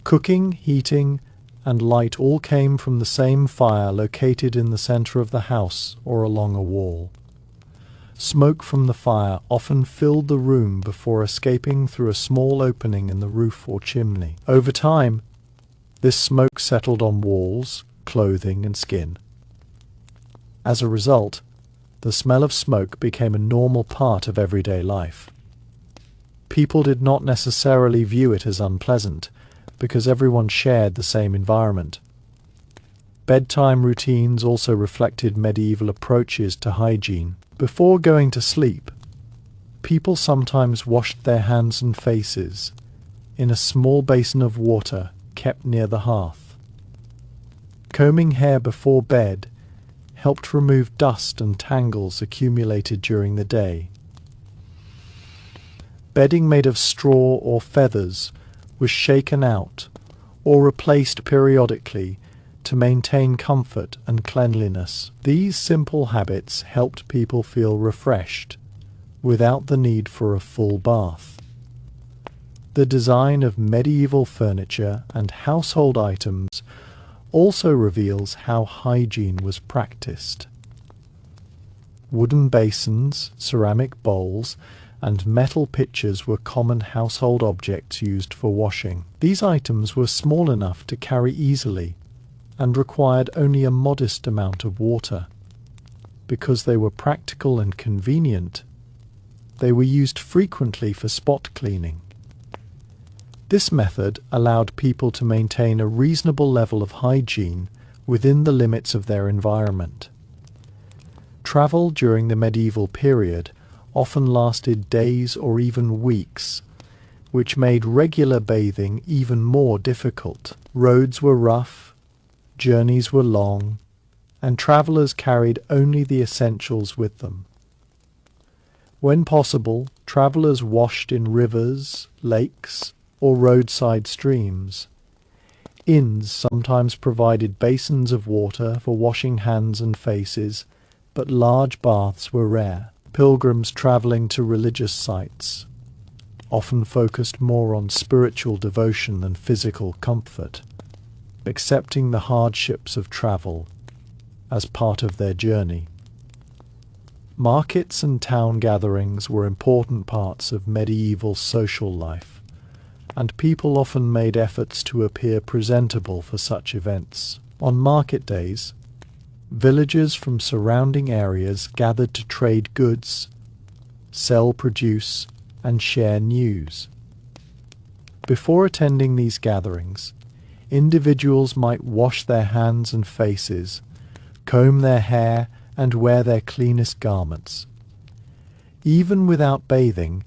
Cooking, heating, and light all came from the same fire located in the center of the house or along a wall. Smoke from the fire often filled the room before escaping through a small opening in the roof or chimney. Over time, this smoke settled on walls, clothing, and skin. As a result, the smell of smoke became a normal part of everyday life. People did not necessarily view it as unpleasant, because everyone shared the same environment. Bedtime routines also reflected medieval approaches to hygiene. Before going to sleep, people sometimes washed their hands and faces in a small basin of water kept near the hearth. Combing hair before bed helped remove dust and tangles accumulated during the day. Bedding made of straw or feathers was shaken out or replaced periodically to maintain comfort and cleanliness. These simple habits helped people feel refreshed without the need for a full bath. The design of medieval furniture and household items also reveals how hygiene was practiced. Wooden basins, ceramic bowls, and metal pitchers were common household objects used for washing. These items were small enough to carry easily and required only a modest amount of water. Because they were practical and convenient, they were used frequently for spot cleaning. This method allowed people to maintain a reasonable level of hygiene within the limits of their environment. Travel during the medieval period often lasted days or even weeks, which made regular bathing even more difficult. Roads were rough, journeys were long, and travelers carried only the essentials with them. When possible, travelers washed in rivers, lakes, or roadside streams. Inns sometimes provided basins of water for washing hands and faces, but large baths were rare. Pilgrims traveling to religious sites often focused more on spiritual devotion than physical comfort, accepting the hardships of travel as part of their journey. Markets and town gatherings were important parts of medieval social life, and people often made efforts to appear presentable for such events. On market days, villagers from surrounding areas gathered to trade goods, sell produce, and share news. Before attending these gatherings, individuals might wash their hands and faces, comb their hair, and wear their cleanest garments. Even without bathing,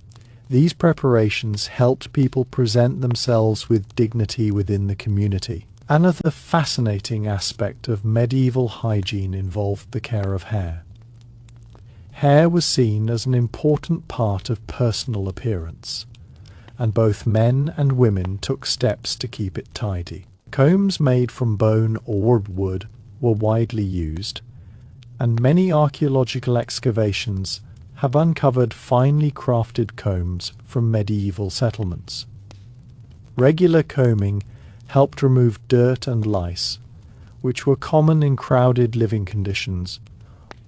these preparations helped people present themselves with dignity within the community. Another fascinating aspect of medieval hygiene involved the care of hair. Hair was seen as an important part of personal appearance, and both men and women took steps to keep it tidy. Combs made from bone or wood were widely used, and many archaeological excavations have uncovered finely crafted combs from medieval settlements. Regular combing helped remove dirt and lice, which were common in crowded living conditions.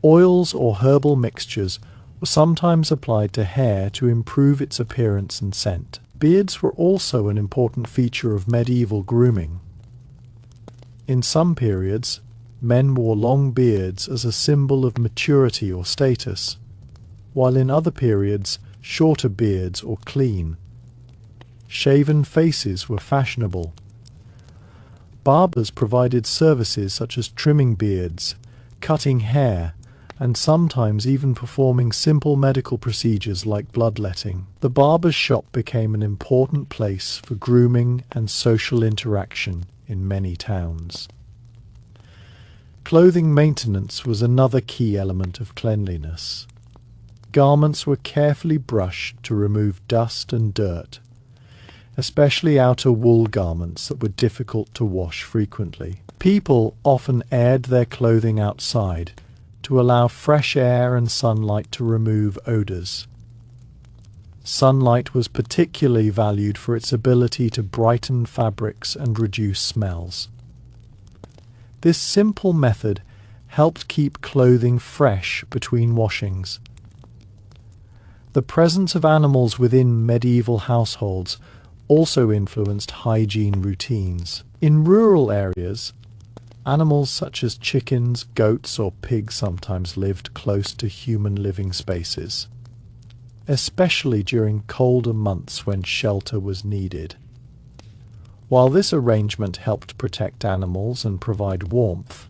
Oils or herbal mixtures were sometimes applied to hair to improve its appearance and scent. Beards were also an important feature of medieval grooming. In some periods, men wore long beards as a symbol of maturity or status, while in other periods, shorter beards or clean. Shaven faces were fashionable. Barbers provided services such as trimming beards, cutting hair, and sometimes even performing simple medical procedures like bloodletting. The barber's shop became an important place for grooming and social interaction in many towns. Clothing maintenance was another key element of cleanliness. Garments were carefully brushed to remove dust and dirt, especially outer wool garments that were difficult to wash frequently. People often aired their clothing outside to allow fresh air and sunlight to remove odors. Sunlight was particularly valued for its ability to brighten fabrics and reduce smells. This simple method helped keep clothing fresh between washings. The presence of animals within medieval households also influenced hygiene routines. In rural areas, animals such as chickens, goats, or pigs sometimes lived close to human living spaces, especially during colder months when shelter was needed. While this arrangement helped protect animals and provide warmth,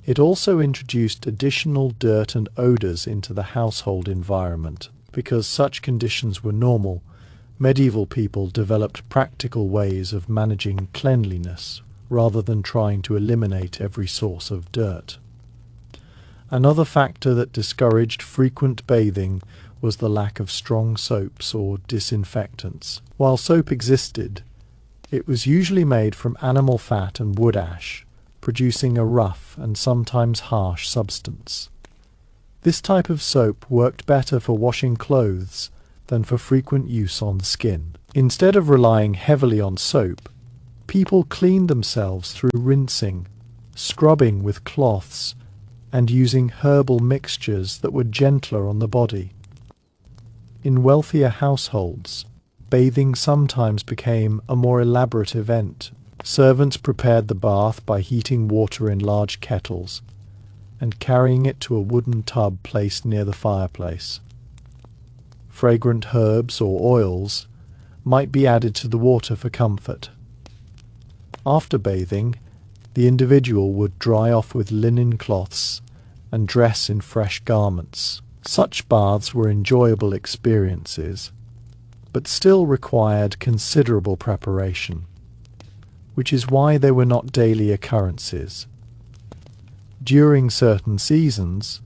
it also introduced additional dirt and odors into the household environment. Because such conditions were normal, medieval people developed practical ways of managing cleanliness rather than trying to eliminate every source of dirt. Another factor that discouraged frequent bathing was the lack of strong soaps or disinfectants. While soap existed, it was usually made from animal fat and wood ash, producing a rough and sometimes harsh substance. This type of soap worked better for washing clothes than for frequent use on the skin. Instead of relying heavily on soap, people cleaned themselves through rinsing, scrubbing with cloths, and using herbal mixtures that were gentler on the body. In wealthier households, bathing sometimes became a more elaborate event. Servants prepared the bath by heating water in large kettles and carrying it to a wooden tub placed near the fireplace. Fragrant herbs or oils might be added to the water for comfort. After bathing, the individual would dry off with linen cloths and dress in fresh garments. Such baths were enjoyable experiences, but still required considerable preparation, which is why they were not daily occurrences. During certain seasons,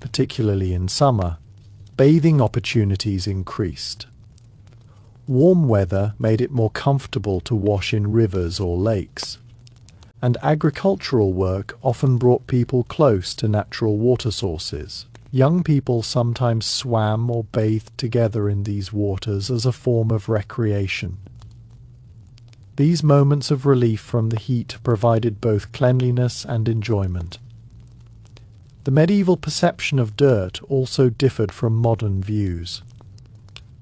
particularly in summer, bathing opportunities increased. Warm weather made it more comfortable to wash in rivers or lakes, and agricultural work often brought people close to natural water sources. Young people sometimes swam or bathed together in these waters as a form of recreation. These moments of relief from the heat provided both cleanliness and enjoyment. The medieval perception of dirt also differed from modern views.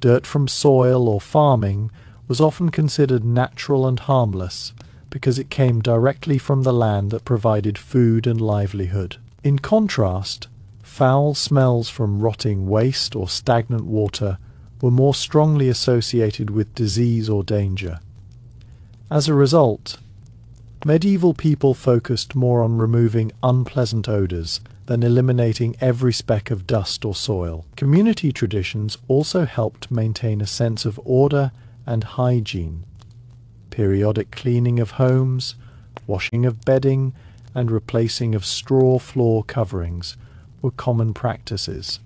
Dirt from soil or farming was often considered natural and harmless because it came directly from the land that provided food and livelihood. In contrast, foul smells from rotting waste or stagnant water were more strongly associated with disease or danger. As a result, Medieval people focused more on removing unpleasant odors than eliminating every speck of dust or soil. Community traditions also helped maintain a sense of order and hygiene. Periodic cleaning of homes, washing of bedding, and replacing of straw floor coverings were common practices.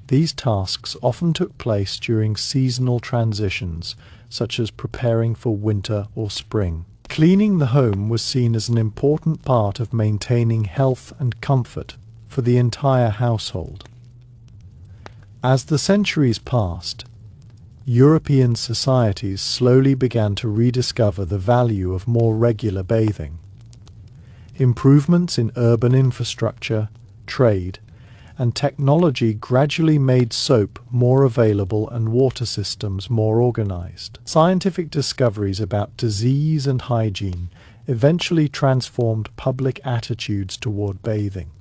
These tasks often took place during seasonal transitions, such as preparing for winter or spring. Cleaning the home was seen as an important part of maintaining health and comfort for the entire household. As the centuries passed, European societies slowly began to rediscover the value of more regular bathing. Improvements in urban infrastructure, trade, and technology gradually made soap more available and water systems more organized. Scientific discoveries about disease and hygiene eventually transformed public attitudes toward bathing.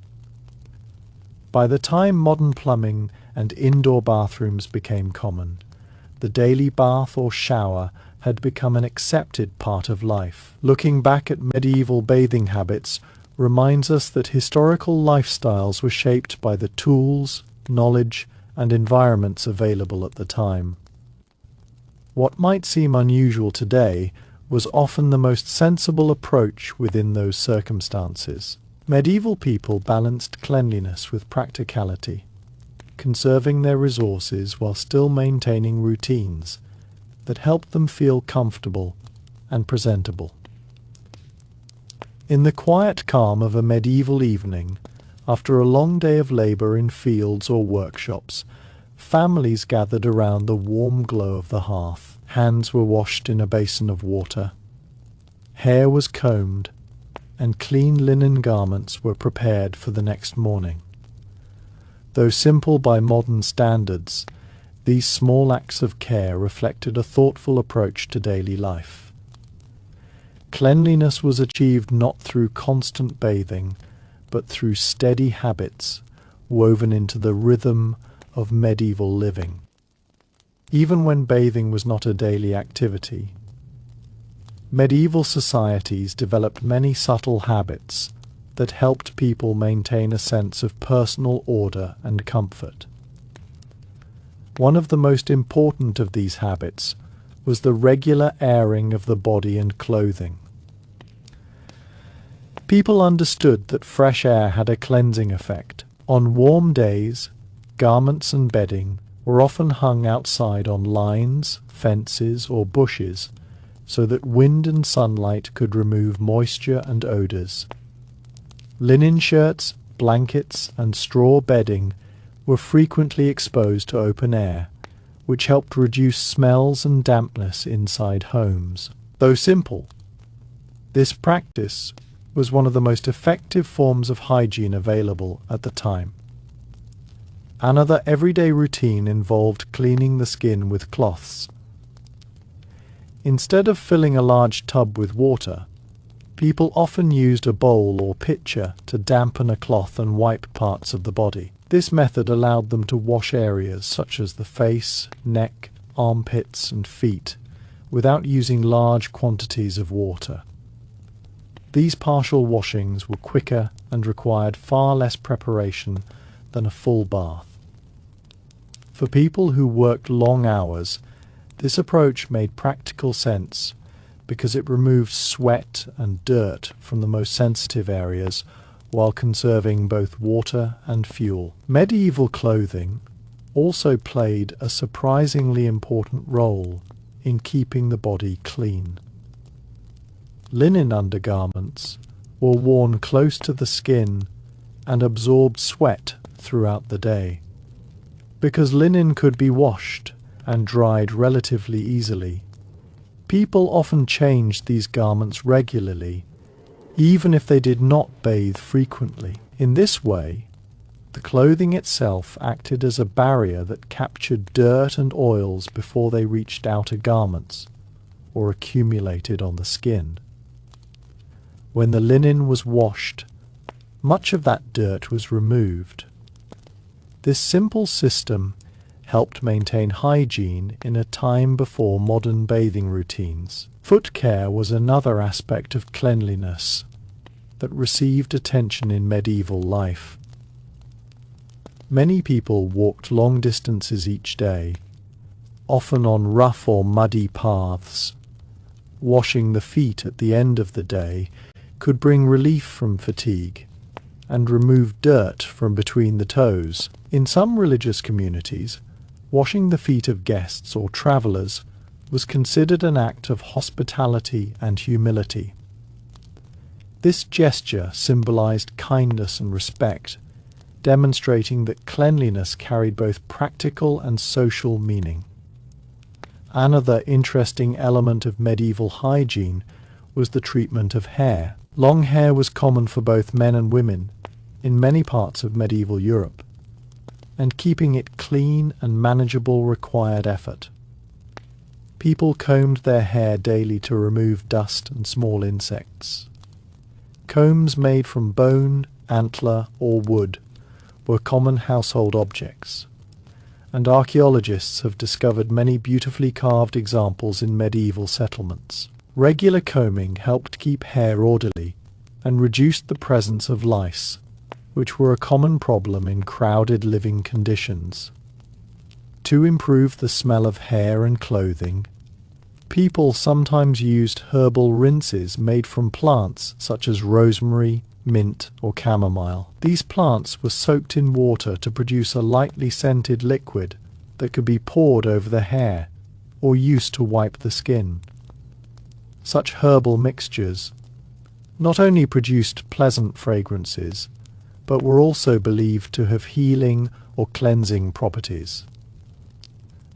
By the time modern plumbing and indoor bathrooms became common, the daily bath or shower had become an accepted part of life. Looking back at medieval bathing habits reminds us that historical lifestyles were shaped by the tools, knowledge, and environments available at the time. What might seem unusual today was often the most sensible approach within those circumstances. Medieval people balanced cleanliness with practicality, conserving their resources while still maintaining routines that helped them feel comfortable and presentable. In the quiet calm of a medieval evening, after a long day of labour in fields or workshops, families gathered around the warm glow of the hearth. Hands were washed in a basin of water, hair was combed, and clean linen garments were prepared for the next morning. Though simple by modern standards, these small acts of care reflected a thoughtful approach to daily life. Cleanliness was achieved not through constant bathing, but through steady habits woven into the rhythm of medieval living. Even when bathing was not a daily activity, medieval societies developed many subtle habits that helped people maintain a sense of personal order and comfort. One of the most important of these habits was the regular airing of the body and clothing. People understood that fresh air had a cleansing effect. On warm days, garments and bedding were often hung outside on lines, fences, or bushes, so that wind and sunlight could remove moisture and odors. Linen shirts, blankets, and straw bedding were frequently exposed to open air, which helped reduce smells and dampness inside homes. Though simple, this practice was one of the most effective forms of hygiene available at the time. Another everyday routine involved cleaning the skin with cloths. Instead of filling a large tub with water, people often used a bowl or pitcher to dampen a cloth and wipe parts of the body. This method allowed them to wash areas such as the face, neck, armpits, and feet without using large quantities of water. These partial washings were quicker and required far less preparation than a full bath. For people who worked long hours, this approach made practical sense because it removed sweat and dirt from the most sensitive areas while conserving both water and fuel. Medieval clothing also played a surprisingly important role in keeping the body clean. Linen undergarments were worn close to the skin and absorbed sweat throughout the day. Because linen could be washed and dried relatively easily, people often changed these garments regularly, even if they did not bathe frequently. In this way, the clothing itself acted as a barrier that captured dirt and oils before they reached outer garments or accumulated on the skin. When the linen was washed, much of that dirt was removed. This simple system helped maintain hygiene in a time before modern bathing routines. Foot care was another aspect of cleanliness that received attention in medieval life. Many people walked long distances each day, often on rough or muddy paths. Washing the feet at the end of the day could bring relief from fatigue and remove dirt from between the toes. In some religious communities, washing the feet of guests or travellers was considered an act of hospitality and humility. This gesture symbolized kindness and respect, demonstrating that cleanliness carried both practical and social meaning. Another interesting element of medieval hygiene was the treatment of hair. Long hair was common for both men and women in many parts of medieval Europe, and keeping it clean and manageable required effort. People combed their hair daily to remove dust and small insects. Combs made from bone, antler, or wood were common household objects, and archaeologists have discovered many beautifully carved examples in medieval settlements. Regular combing helped keep hair orderly and reduced the presence of lice, which were a common problem in crowded living conditions. To improve the smell of hair and clothing, people sometimes used herbal rinses made from plants such as rosemary, mint, or chamomile. These plants were soaked in water to produce a lightly scented liquid that could be poured over the hair or used to wipe the skin. Such herbal mixtures not only produced pleasant fragrances, but were also believed to have healing or cleansing properties.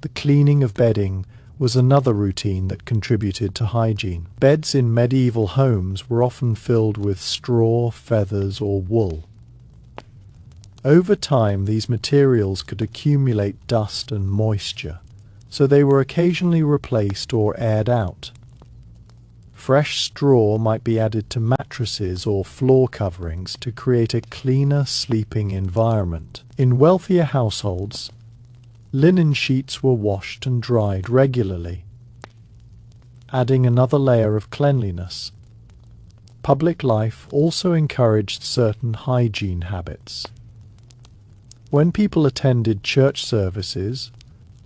The cleaning of bedding was another routine that contributed to hygiene. Beds in medieval homes were often filled with straw, feathers, or wool. Over time, these materials could accumulate dust and moisture, so they were occasionally replaced or aired out. Fresh straw might be added to mattresses or floor coverings to create a cleaner sleeping environment. In wealthier households, linen sheets were washed and dried regularly, adding another layer of cleanliness. Public life also encouraged certain hygiene habits. When people attended church services,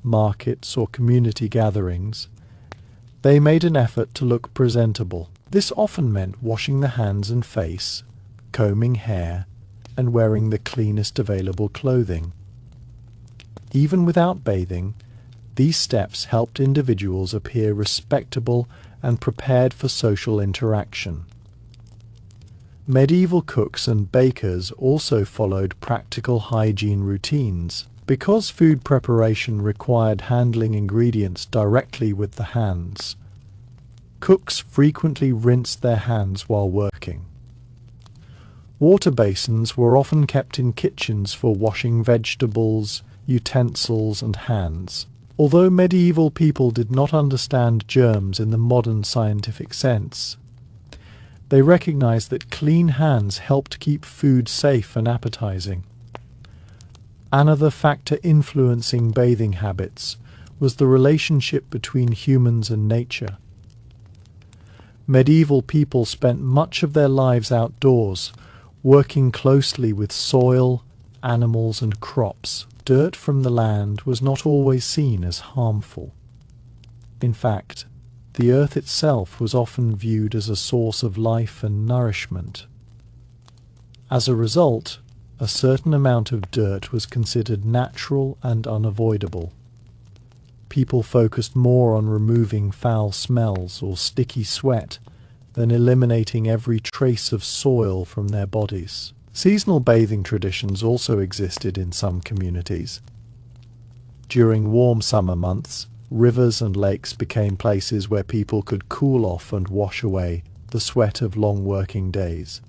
markets, or community gatherings, they made an effort to look presentable. This often meant washing the hands and face, combing hair, and wearing the cleanest available clothing. Even without bathing, these steps helped individuals appear respectable and prepared for social interaction. Medieval cooks and bakers also followed practical hygiene routines. Because food preparation required handling ingredients directly with the hands, cooks frequently rinsed their hands while working. Water basins were often kept in kitchens for washing vegetables, utensils, and hands. Although medieval people did not understand germs in the modern scientific sense, they recognized that clean hands helped keep food safe and appetizing. Another factor influencing bathing habits was the relationship between humans and nature. Medieval people spent much of their lives outdoors, working closely with soil, animals, and crops. Dirt from the land was not always seen as harmful. In fact, the earth itself was often viewed as a source of life and nourishment. As a result, a certain amount of dirt was considered natural and unavoidable. People focused more on removing foul smells or sticky sweat than eliminating every trace of soil from their bodies. Seasonal bathing traditions also existed in some communities. During warm summer months, rivers and lakes became places where people could cool off and wash away the sweat of long working days.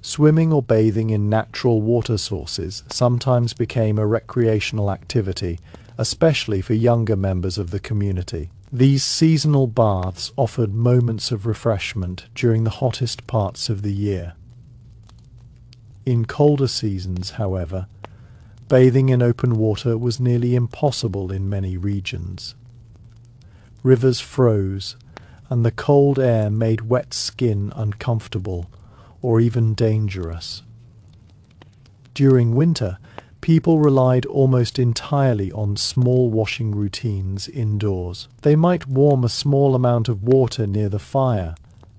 Swimming or bathing in natural water sources sometimes became a recreational activity, especially for younger members of the community. These seasonal baths offered moments of refreshment during the hottest parts of the year. In colder seasons, however, bathing in open water was nearly impossible in many regions. Rivers froze, and the cold air made wet skin uncomfortable or even dangerous. During winter, people relied almost entirely on small washing routines indoors. They might warm a small amount of water near the fire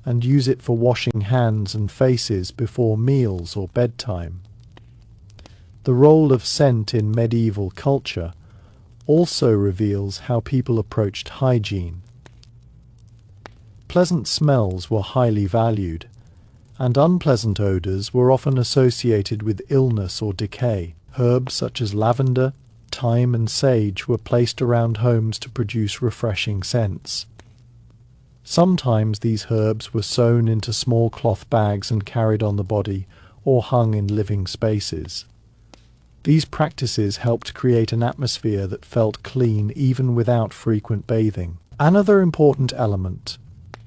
and use it for washing hands and faces before meals or bedtime. The role of scent in medieval culture also reveals how people approached hygiene. Pleasant smells were highly valued, and unpleasant odours were often associated with illness or decay. Herbs such as lavender, thyme and sage were placed around homes to produce refreshing scents. Sometimes these herbs were sewn into small cloth bags and carried on the body or hung in living spaces. These practices helped create an atmosphere that felt clean even without frequent bathing. Another important element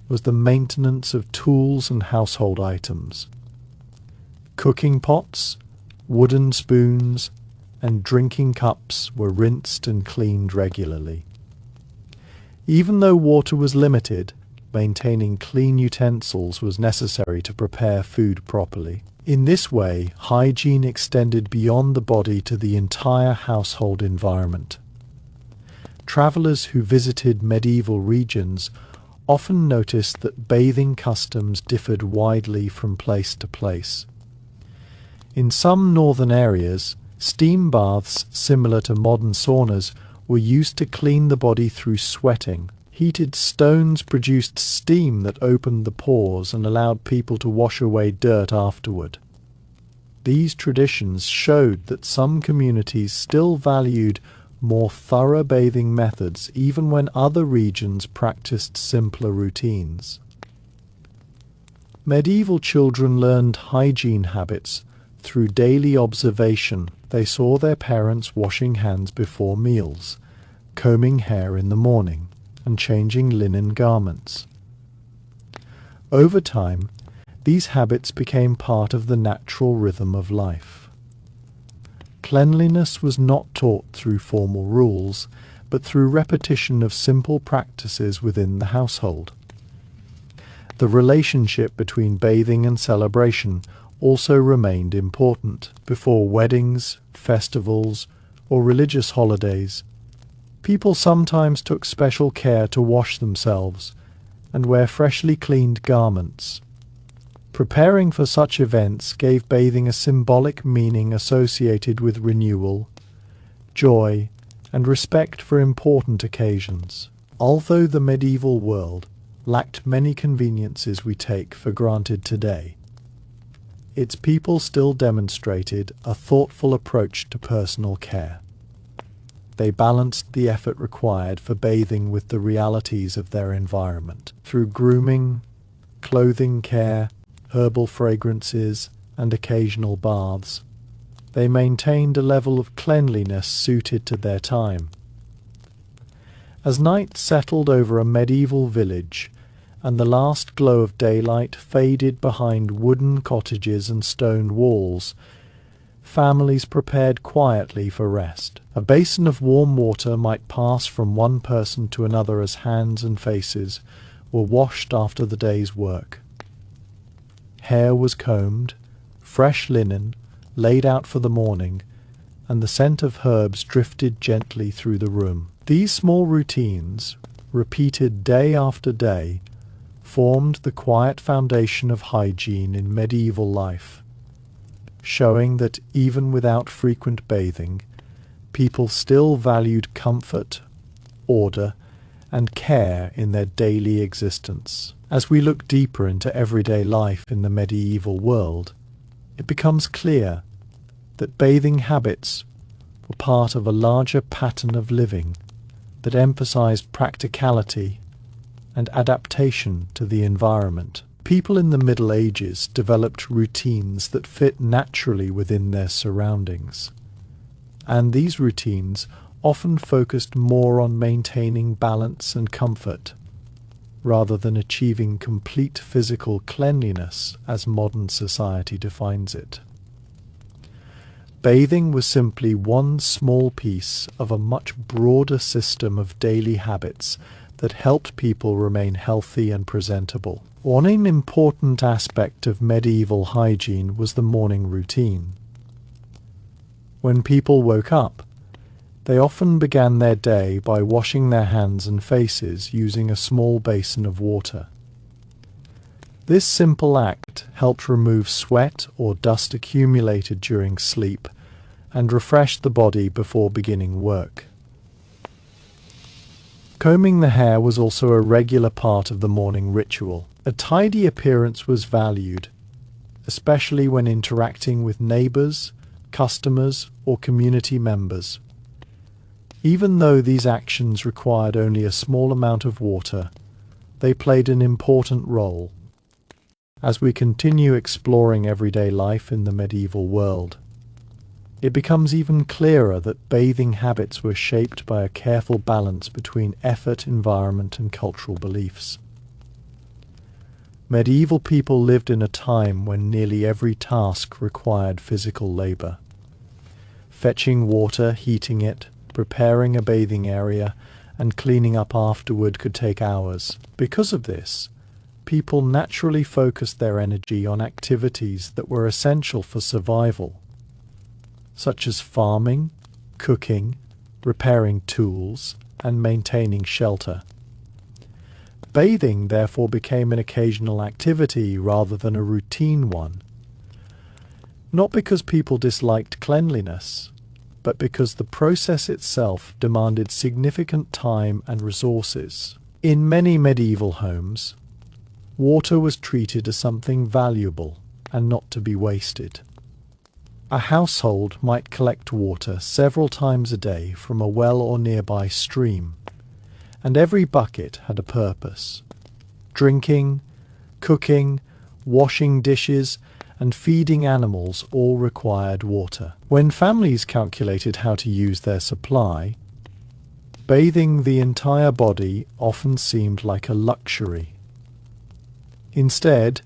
was the maintenance of tools and household items. Cooking pots, wooden spoons, and drinking cups were rinsed and cleaned regularly. Even though water was limited, maintaining clean utensils was necessary to prepare food properly. In this way, hygiene extended beyond the body to the entire household environment. Travelers who visited medieval regions often noticed that bathing customs differed widely from place to place. In some northern areas, steam baths similar to modern saunas were used to clean the body through sweating. Heated stones produced steam that opened the pores and allowed people to wash away dirt afterward. These traditions showed that some communities still valued more thorough bathing methods even when other regions practiced simpler routines. Medieval children learned hygiene habits through daily observation. They saw their parents washing hands before meals, combing hair in the morning, and changing linen garments. Over time, these habits became part of the natural rhythm of life. Cleanliness was not taught through formal rules, but through repetition of simple practices within the household. The relationship between bathing and celebration also remained important. Before weddings, festivals, or religious holidays, people sometimes took special care to wash themselves and wear freshly cleaned garments. Preparing for such events gave bathing a symbolic meaning associated with renewal, joy, and respect for important occasions. Although the medieval world lacked many conveniences we take for granted today, its people still demonstrated a thoughtful approach to personal care. They balanced the effort required for bathing with the realities of their environment. Through grooming, clothing care, herbal fragrances, and occasional baths, they maintained a level of cleanliness suited to their time. As night settled over a medieval village, and the last glow of daylight faded behind wooden cottages and stone walls, families prepared quietly for rest. A basin of warm water might pass from one person to another as hands and faces were washed after the day's work. Hair was combed, fresh linen laid out for the morning, and the scent of herbs drifted gently through the room. These small routines, repeated day after day, formed the quiet foundation of hygiene in medieval life, showing that even without frequent bathing, people still valued comfort, order, and care in their daily existence. As we look deeper into everyday life in the medieval world, it becomes clear that bathing habits were part of a larger pattern of living that emphasized practicality and adaptation to the environment. People in the Middle Ages developed routines that fit naturally within their surroundings, and these routines often focused more on maintaining balance and comfort, rather than achieving complete physical cleanliness as modern society defines it. Bathing was simply one small piece of a much broader system of daily habits that helped people remain healthy and presentable. One important aspect of medieval hygiene was the morning routine. When people woke up, they often began their day by washing their hands and faces using a small basin of water. This simple act helped remove sweat or dust accumulated during sleep and refreshed the body before beginning work. Combing the hair was also a regular part of the morning ritual. A tidy appearance was valued, especially when interacting with neighbors, customers, or community members. Even though these actions required only a small amount of water, they played an important role. As we continue exploring everyday life in the medieval world, it becomes even clearer that bathing habits were shaped by a careful balance between effort, environment, and cultural beliefs. Medieval people lived in a time when nearly every task required physical labor. Fetching water, heating it, preparing a bathing area, and cleaning up afterward could take hours. Because of this, people naturally focused their energy on activities that were essential for survival, such as farming, cooking, repairing tools, and maintaining shelter. Bathing therefore became an occasional activity rather than a routine one, not because people disliked cleanliness, but because the process itself demanded significant time and resources. In many medieval homes, water was treated as something valuable and not to be wasted. A household might collect water several times a day from a well or nearby stream, and every bucket had a purpose. Drinking, cooking, washing dishes, and feeding animals all required water. When families calculated how to use their supply, bathing the entire body often seemed like a luxury. Instead,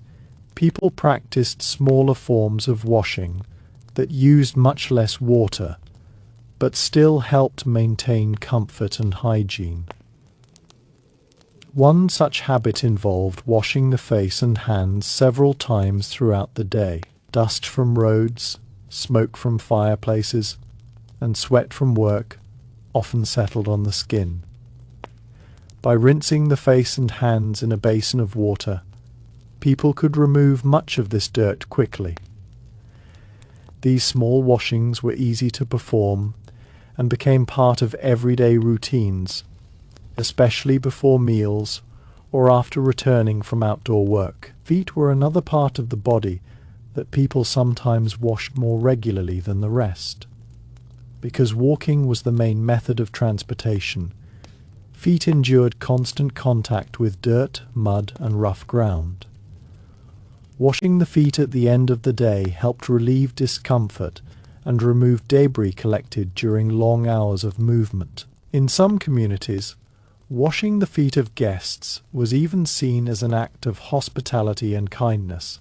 people practiced smaller forms of washing that used much less water, but still helped maintain comfort and hygiene. One such habit involved washing the face and hands several times throughout the day. Dust from roads, smoke from fireplaces, and sweat from work often settled on the skin. By rinsing the face and hands in a basin of water, people could remove much of this dirt quickly. These small washings were easy to perform and became part of everyday routines, especially before meals or after returning from outdoor work. Feet were another part of the body that people sometimes washed more regularly than the rest. Because walking was the main method of transportation, feet endured constant contact with dirt, mud, and rough ground. Washing the feet at the end of the day helped relieve discomfort and remove debris collected during long hours of movement. In some communities, washing the feet of guests was even seen as an act of hospitality and kindness.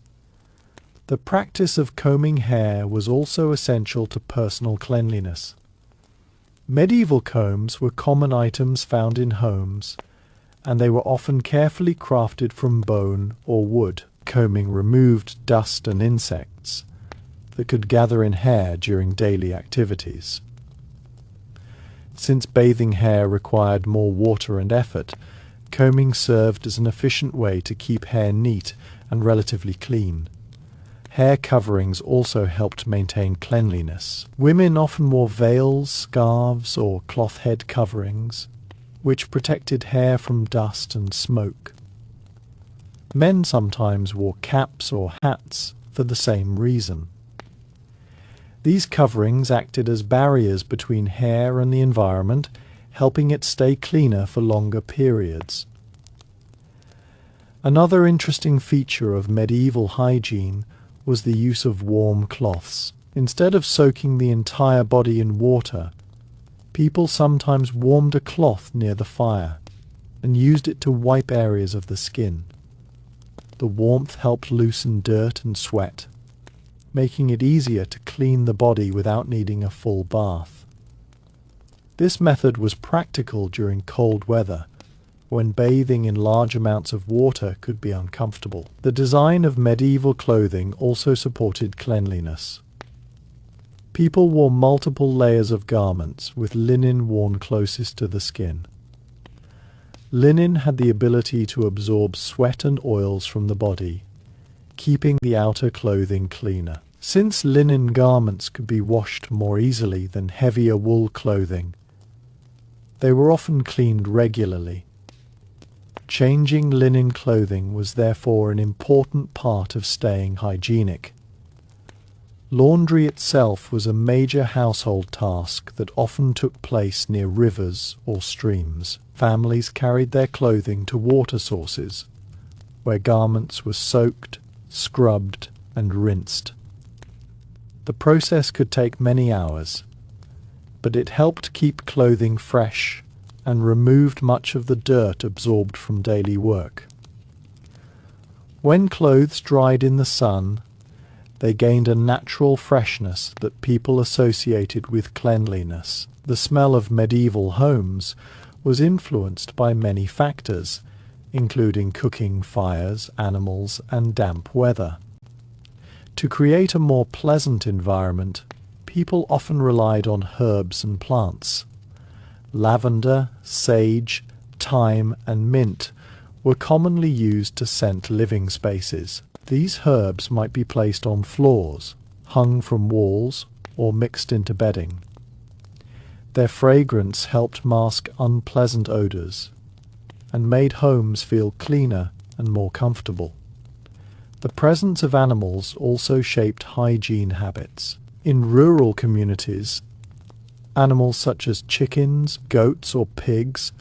The practice of combing hair was also essential to personal cleanliness. Medieval combs were common items found in homes, and they were often carefully crafted from bone or wood. Combing removed dust and insects that could gather in hair during daily activities. Since bathing hair required more water and effort, combing served as an efficient way to keep hair neat and relatively clean. Hair coverings also helped maintain cleanliness. Women often wore veils, scarves, or cloth head coverings, which protected hair from dust and smoke. Men sometimes wore caps or hats for the same reason. These coverings acted as barriers between hair and the environment, helping it stay cleaner for longer periods. Another interesting feature of medieval hygiene was the use of warm cloths. Instead of soaking the entire body in water, people sometimes warmed a cloth near the fire and used it to wipe areas of the skin. The warmth helped loosen dirt and sweat, making it easier to clean the body without needing a full bath. This method was practical during cold weather, when bathing in large amounts of water could be uncomfortable. The design of medieval clothing also supported cleanliness. People wore multiple layers of garments, with linen worn closest to the skin. Linen had the ability to absorb sweat and oils from the body, keeping the outer clothing cleaner. Since linen garments could be washed more easily than heavier wool clothing, they were often cleaned regularly. Changing linen clothing was therefore an important part of staying hygienic. Laundry itself was a major household task that often took place near rivers or streams. Families carried their clothing to water sources, where garments were soaked, scrubbed, and rinsed. The process could take many hours, but it helped keep clothing fresh and removed much of the dirt absorbed from daily work. When clothes dried in the sun, they gained a natural freshness that people associated with cleanliness. The smell of medieval homes was influenced by many factors, including cooking fires, animals, and damp weather. To create a more pleasant environment, people often relied on herbs and plants. Lavender, sage, thyme, and mint were commonly used to scent living spaces. These herbs might be placed on floors, hung from walls, or mixed into bedding. Their fragrance helped mask unpleasant odors and made homes feel cleaner and more comfortable. The presence of animals also shaped hygiene habits. In rural communities, animals such as chickens, goats, or pigs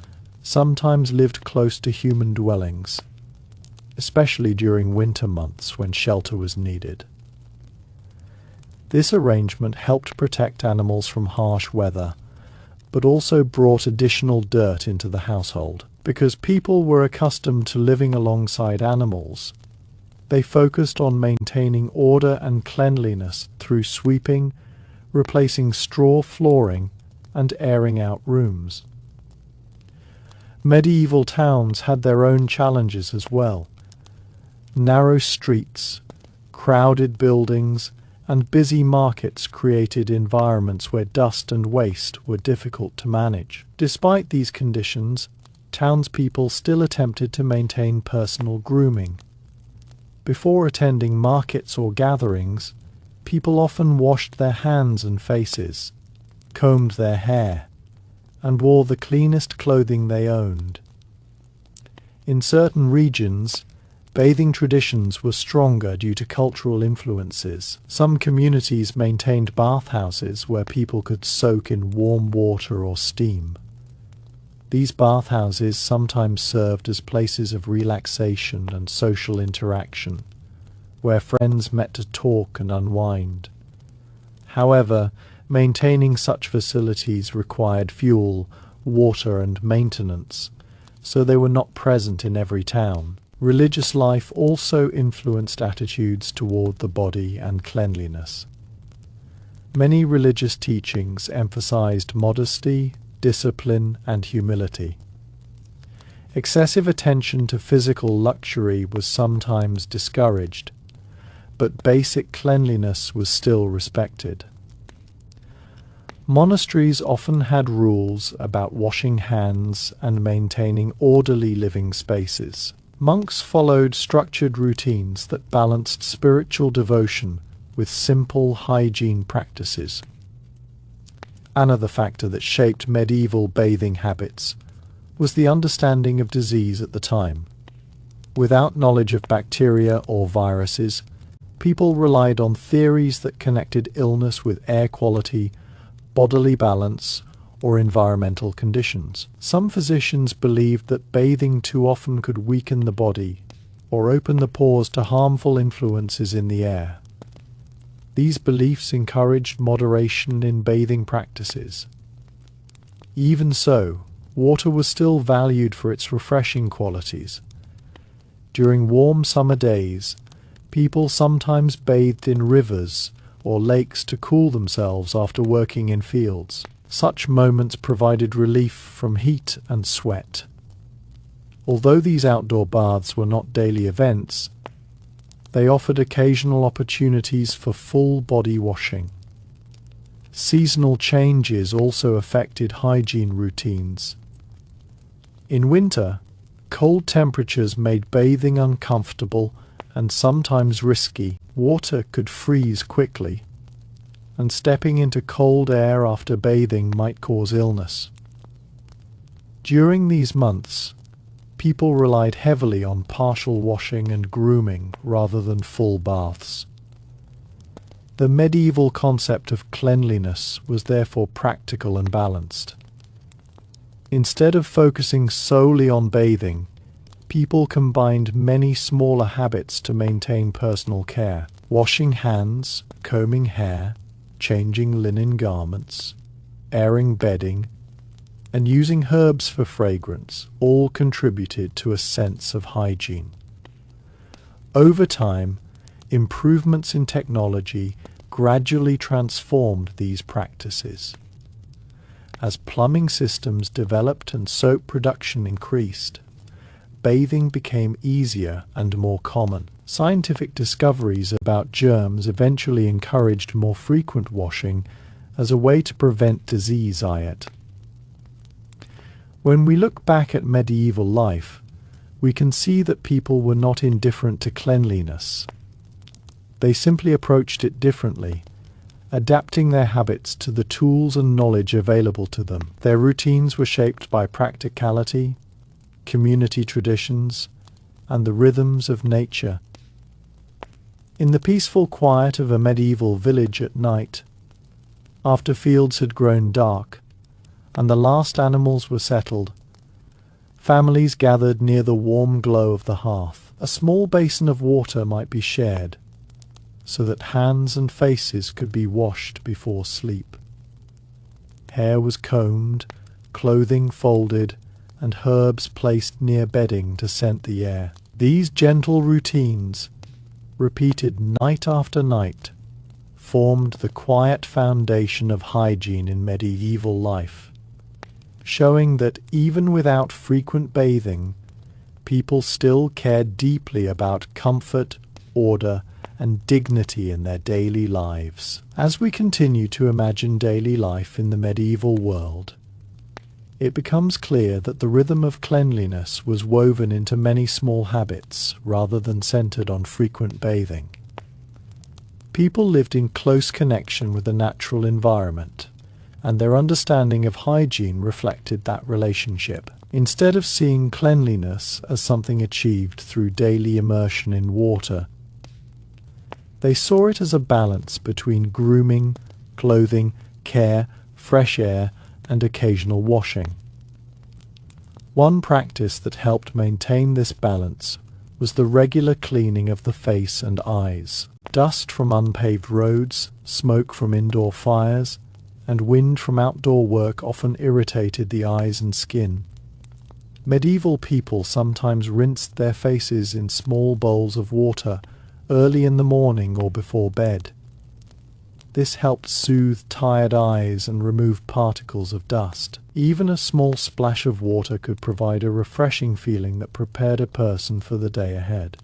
sometimes lived close to human dwellings, especially during winter months when shelter was needed. This arrangement helped protect animals from harsh weather, but also brought additional dirt into the household. Because people were accustomed to living alongside animals, they focused on maintaining order and cleanliness through sweeping, replacing straw flooring, and airing out rooms. Medieval towns had their own challenges as well. Narrow streets, crowded buildings, and busy markets created environments where dust and waste were difficult to manage. Despite these conditions, townspeople still attempted to maintain personal grooming. Before attending markets or gatherings, people often washed their hands and faces, combed their hair, and wore the cleanest clothing they owned. In certain regions, bathing traditions were stronger due to cultural influences. Some communities maintained bathhouses where people could soak in warm water or steam. These bathhouses sometimes served as places of relaxation and social interaction, where friends met to talk and unwind. However, maintaining such facilities required fuel, water, and maintenance, so they were not present in every town. Religious life also influenced attitudes toward the body and cleanliness. Many religious teachings emphasized modesty, discipline, and humility. Excessive attention to physical luxury was sometimes discouraged, but basic cleanliness was still respected. Monasteries often had rules about washing hands and maintaining orderly living spaces. Monks followed structured routines that balanced spiritual devotion with simple hygiene practices. Another factor that shaped medieval bathing habits was the understanding of disease at the time. Without knowledge of bacteria or viruses, people relied on theories that connected illness with air quality, bodily balance, or environmental conditions. Some physicians believed that bathing too often could weaken the body or open the pores to harmful influences in the air. These beliefs encouraged moderation in bathing practices. Even so, water was still valued for its refreshing qualities. During warm summer days, people sometimes bathed in rivers or lakes to cool themselves after working in fields. Such moments provided relief from heat and sweat. Although these outdoor baths were not daily events, they offered occasional opportunities for full body washing. Seasonal changes also affected hygiene routines. In winter, cold temperatures made bathing uncomfortable and sometimes risky. Water could freeze quickly, and stepping into cold air after bathing might cause illness. During these months, people relied heavily on partial washing and grooming rather than full baths. The medieval concept of cleanliness was therefore practical and balanced. Instead of focusing solely on bathing, people combined many smaller habits to maintain personal care. Washing hands, combing hair, changing linen garments, airing bedding, and using herbs for fragrance all contributed to a sense of hygiene. Over time, improvements in technology gradually transformed these practices. As plumbing systems developed and soap production increased, bathing became easier and more common. Scientific discoveries about germs eventually encouraged more frequent washing as a way to prevent disease. When we look back at medieval life, we can see that people were not indifferent to cleanliness. They simply approached it differently, adapting their habits to the tools and knowledge available to them. Their routines were shaped by practicality, community traditions, and the rhythms of nature. In the peaceful quiet of a medieval village at night, after fields had grown dark and the last animals were settled, families gathered near the warm glow of the hearth. A small basin of water might be shared, so that hands and faces could be washed before sleep. Hair was combed, clothing folded, and herbs placed near bedding to scent the air. These gentle routines, repeated night after night, formed the quiet foundation of hygiene in medieval life, showing that even without frequent bathing, people still cared deeply about comfort, order, and dignity in their daily lives. As we continue to imagine daily life in the medieval world, it becomes clear that the rhythm of cleanliness was woven into many small habits rather than centered on frequent bathing. People lived in close connection with the natural environment, and their understanding of hygiene reflected that relationship. Instead of seeing cleanliness as something achieved through daily immersion in water, they saw it as a balance between grooming, clothing, care, fresh air, and occasional washing. One practice that helped maintain this balance was the regular cleaning of the face and eyes. Dust from unpaved roads, smoke from indoor fires, and wind from outdoor work often irritated the eyes and skin. Medieval people sometimes rinsed their faces in small bowls of water early in the morning or before bed. This helped soothe tired eyes and remove particles of dust. Even a small splash of water could provide a refreshing feeling that prepared a person for the day ahead.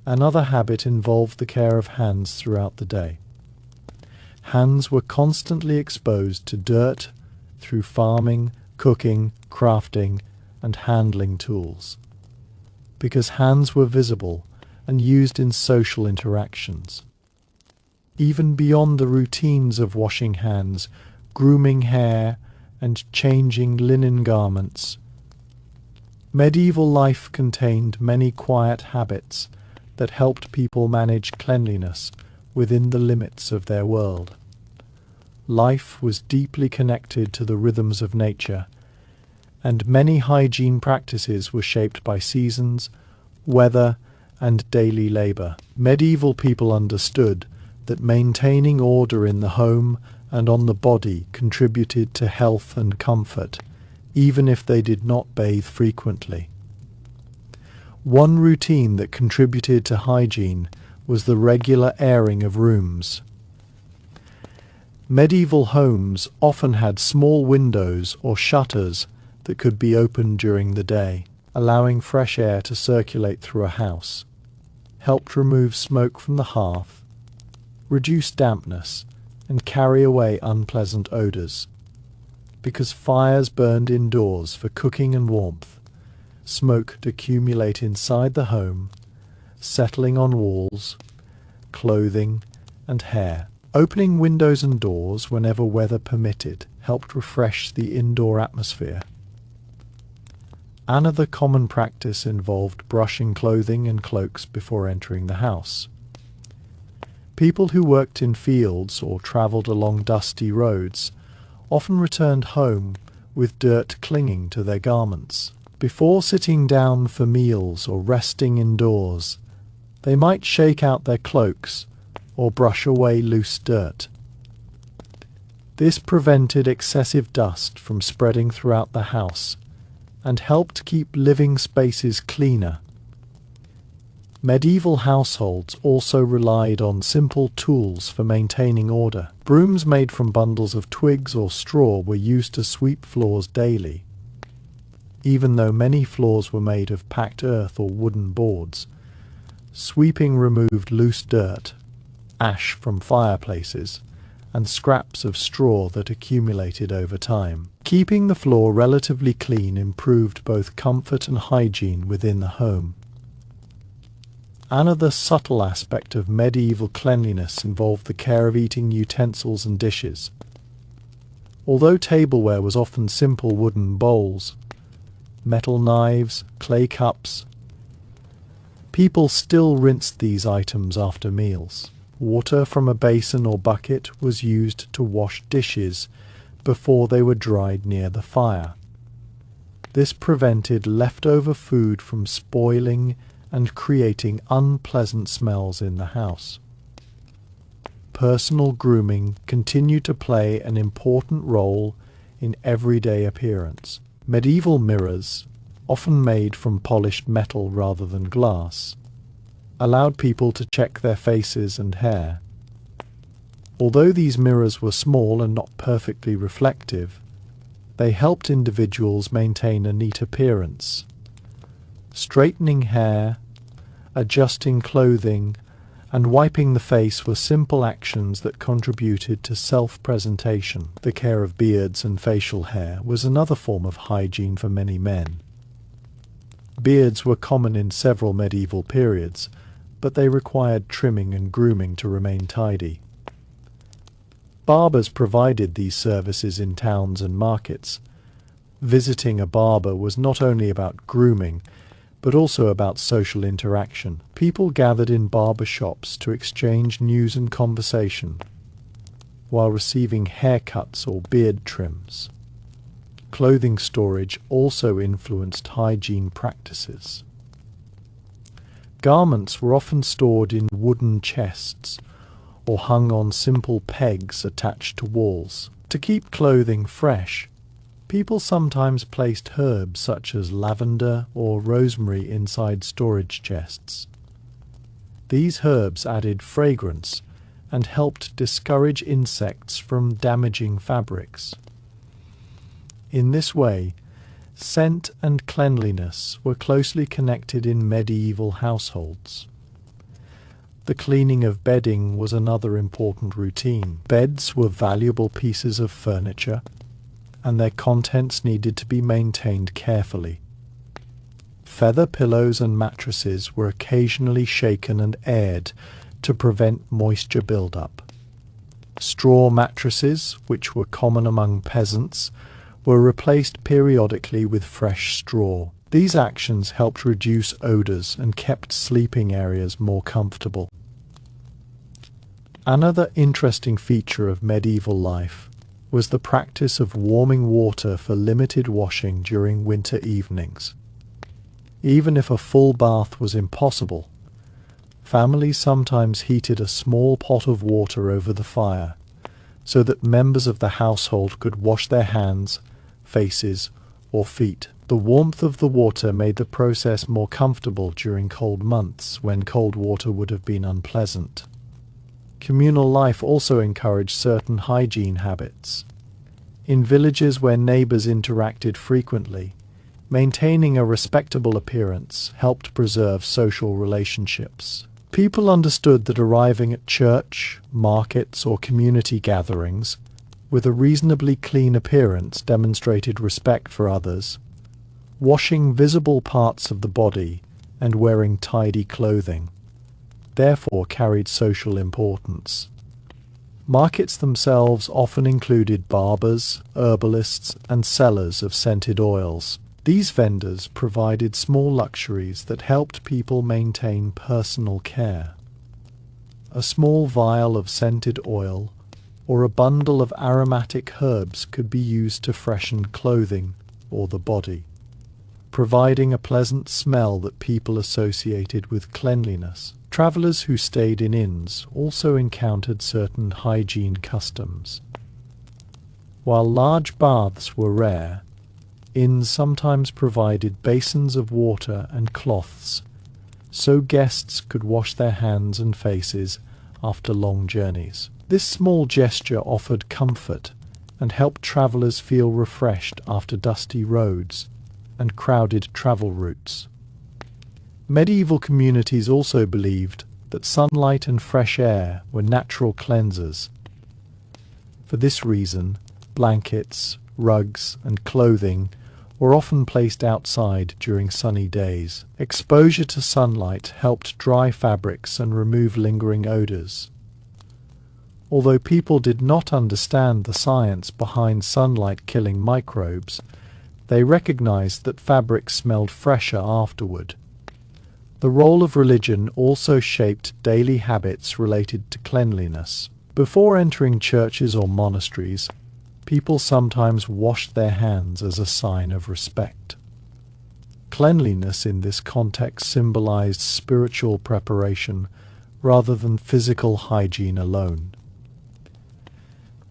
Another habit involved the care of hands throughout the day. Hands were constantly exposed to dirt through farming, cooking, crafting, and handling tools, because hands were visible and used in social interactions. Even beyond the routines of washing hands, grooming hair, and changing linen garments, medieval life contained many quiet habits that helped people manage cleanliness within the limits of their world. Life was deeply connected to the rhythms of nature, and many hygiene practices were shaped by seasons, weather, and daily labor. Medieval people understood that maintaining order in the home and on the body contributed to health and comfort, even if they did not bathe frequently. One routine that contributed to hygiene was the regular airing of rooms. Medieval homes often had small windows or shutters that could be opened during the day, allowing fresh air to circulate through a house, helped remove smoke from the hearth, reduce dampness, and carry away unpleasant odours. Because fires burned indoors for cooking and warmth, smoke could accumulate inside the home, settling on walls, clothing, and hair. Opening windows and doors whenever weather permitted helped refresh the indoor atmosphere. Another common practice involved brushing clothing and cloaks before entering the house. People who worked in fields or travelled along dusty roads often returned home with dirt clinging to their garments. Before sitting down for meals or resting indoors, they might shake out their cloaks or brush away loose dirt. This prevented excessive dust from spreading throughout the house and helped keep living spaces cleaner. Medieval households also relied on simple tools for maintaining order. Brooms made from bundles of twigs or straw were used to sweep floors daily. Even though many floors were made of packed earth or wooden boards, sweeping removed loose dirt, ash from fireplaces, and scraps of straw that accumulated over time. Keeping the floor relatively clean improved both comfort and hygiene within the home. Another subtle aspect of medieval cleanliness involved the care of eating utensils and dishes. Although tableware was often simple wooden bowls, metal knives, clay cups, people still rinsed these items after meals. Water from a basin or bucket was used to wash dishes before they were dried near the fire. This prevented leftover food from spoiling and creating unpleasant smells in the house. Personal grooming continued to play an important role in everyday appearance. Medieval mirrors, often made from polished metal rather than glass, allowed people to check their faces and hair. Although these mirrors were small and not perfectly reflective, they helped individuals maintain a neat appearance. Straightening hair, adjusting clothing, and wiping the face were simple actions that contributed to self-presentation. The care of beards and facial hair was another form of hygiene for many men. Beards were common in several medieval periods, but they required trimming and grooming to remain tidy. Barbers provided these services in towns and markets. Visiting a barber was not only about grooming, but also about social interaction. People gathered in barber shops to exchange news and conversation, while receiving haircuts or beard trims. Clothing storage also influenced hygiene practices. Garments were often stored in wooden chests or hung on simple pegs attached to walls. To keep clothing fresh, people sometimes placed herbs such as lavender or rosemary inside storage chests. These herbs added fragrance and helped discourage insects from damaging fabrics. In this way, scent and cleanliness were closely connected in medieval households. The cleaning of bedding was another important routine. Beds were valuable pieces of furniture, and their contents needed to be maintained carefully. Feather pillows and mattresses were occasionally shaken and aired to prevent moisture buildup. Straw mattresses, which were common among peasants, were replaced periodically with fresh straw. These actions helped reduce odours and kept sleeping areas more comfortable. Another interesting feature of medieval life was the practice of warming water for limited washing during winter evenings. Even if a full bath was impossible, families sometimes heated a small pot of water over the fire so that members of the household could wash their hands, faces, or feet. The warmth of the water made the process more comfortable during cold months when cold water would have been unpleasant. Communal life also encouraged certain hygiene habits. In villages where neighbors interacted frequently, maintaining a respectable appearance helped preserve social relationships. People understood that arriving at church, markets, or community gatherings with a reasonably clean appearance demonstrated respect for others. Washing visible parts of the body and wearing tidy clothing therefore carried social importance. Markets themselves often included barbers, herbalists, and sellers of scented oils. These vendors provided small luxuries that helped people maintain personal care. A small vial of scented oil or a bundle of aromatic herbs could be used to freshen clothing or the body, providing a pleasant smell that people associated with cleanliness. Travelers who stayed in inns also encountered certain hygiene customs. While large baths were rare, inns sometimes provided basins of water and cloths, so guests could wash their hands and faces after long journeys. This small gesture offered comfort and helped travelers feel refreshed after dusty roads and crowded travel routes. Medieval communities also believed that sunlight and fresh air were natural cleansers. For this reason, blankets, rugs, and clothing were often placed outside during sunny days. Exposure to sunlight helped dry fabrics and remove lingering odors. Although people did not understand the science behind sunlight killing microbes, they recognized that fabrics smelled fresher afterward. The role of religion also shaped daily habits related to cleanliness. Before entering churches or monasteries, people sometimes washed their hands as a sign of respect. Cleanliness in this context symbolized spiritual preparation rather than physical hygiene alone.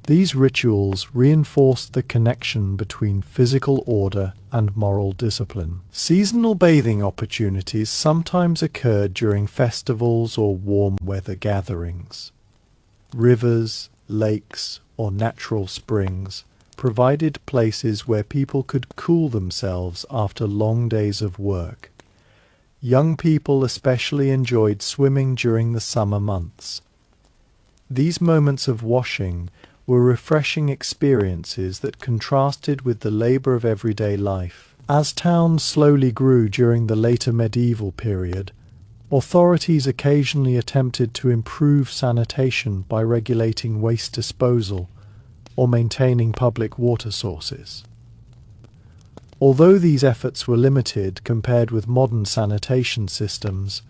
These rituals reinforced the connection between physical order and moral discipline. Seasonal bathing opportunities sometimes occurred during festivals or warm weather gatherings. Rivers, lakes, or natural springs provided places where people could cool themselves after long days of work. Young people especially enjoyed swimming during the summer months. These moments of washing were refreshing experiences that contrasted with the labor of everyday life. As towns slowly grew during the later medieval period, authorities occasionally attempted to improve sanitation by regulating waste disposal or maintaining public water sources. Although these efforts were limited compared with modern sanitation systems,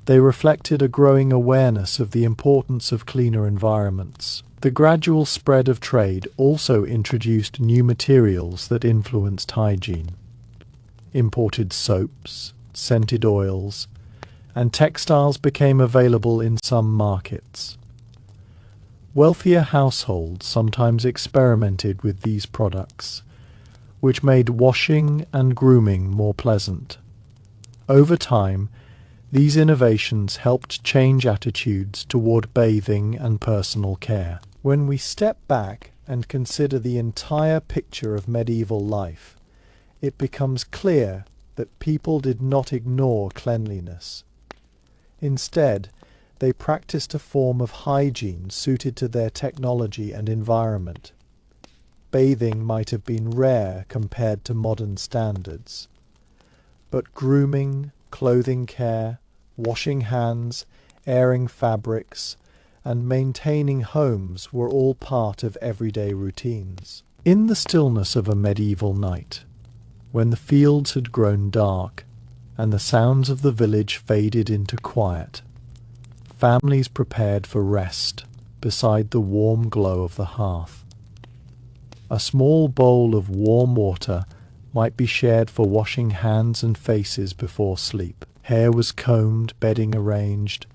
they reflected a growing awareness of the importance of cleaner environments. The gradual spread of trade also introduced new materials that influenced hygiene. Imported soaps, scented oils, and textiles became available in some markets. Wealthier households sometimes experimented with these products, which made washing and grooming more pleasant. Over time, these innovations helped change attitudes toward bathing and personal care. When we step back and consider the entire picture of medieval life, it becomes clear that people did not ignore cleanliness. Instead, they practiced a form of hygiene suited to their technology and environment. Bathing might have been rare compared to modern standards, but grooming, clothing care, washing hands, airing fabrics, and maintaining homes were all part of everyday routines. In the stillness of a medieval night, when the fields had grown dark and the sounds of the village faded into quiet, families prepared for rest beside the warm glow of the hearth. A small bowl of warm water might be shared for washing hands and faces before sleep. Hair was combed, bedding arranged,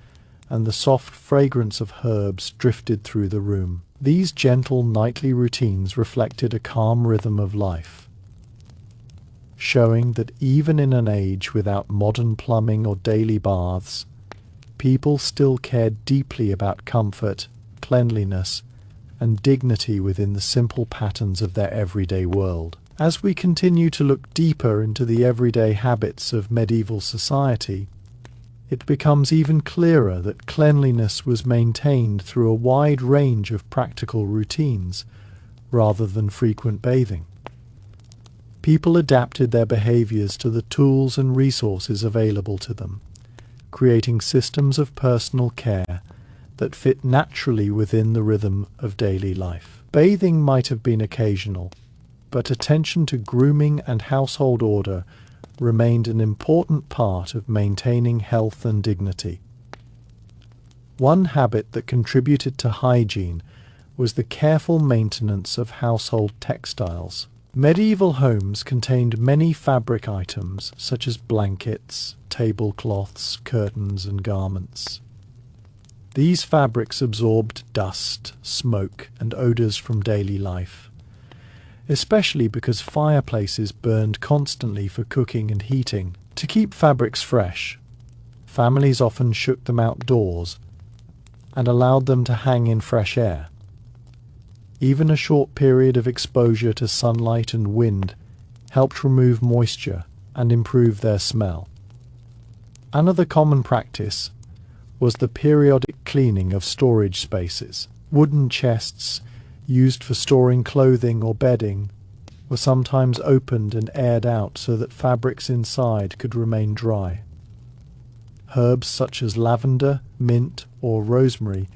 and the soft fragrance of herbs drifted through the room. These gentle nightly routines reflected a calm rhythm of life, showing that even in an age without modern plumbing or daily baths, people still cared deeply about comfort, cleanliness, and dignity within the simple patterns of their everyday world. As we continue to look deeper into the everyday habits of medieval society, it becomes even clearer that cleanliness was maintained through a wide range of practical routines, rather than frequent bathing. People adapted their behaviors to the tools and resources available to them, creating systems of personal care that fit naturally within the rhythm of daily life. Bathing might have been occasional, but attention to grooming and household order remained an important part of maintaining health and dignity. One habit that contributed to hygiene was the careful maintenance of household textiles. Medieval homes contained many fabric items such as blankets, tablecloths, curtains, and garments. These fabrics absorbed dust, smoke, and odors from daily life, especially because fireplaces burned constantly for cooking and heating. To keep fabrics fresh, families often shook them outdoors and allowed them to hang in fresh air. Even a short period of exposure to sunlight and wind helped remove moisture and improve their smell. Another common practice was the periodic cleaning of storage spaces. Wooden chests used for storing clothing or bedding were sometimes opened and aired out so that fabrics inside could remain dry. Herbs such as lavender, mint, or rosemary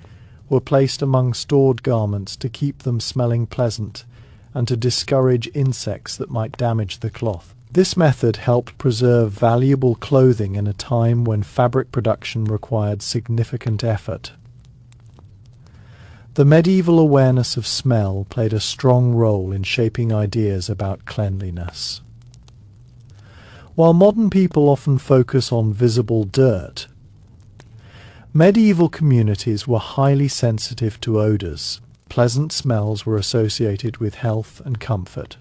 were placed among stored garments to keep them smelling pleasant and to discourage insects that might damage the cloth. This method helped preserve valuable clothing in a time when fabric production required significant effort. The medieval awareness of smell played a strong role in shaping ideas about cleanliness. While modern people often focus on visible dirt, medieval communities were highly sensitive to odors. Pleasant smells were associated with health and comfort.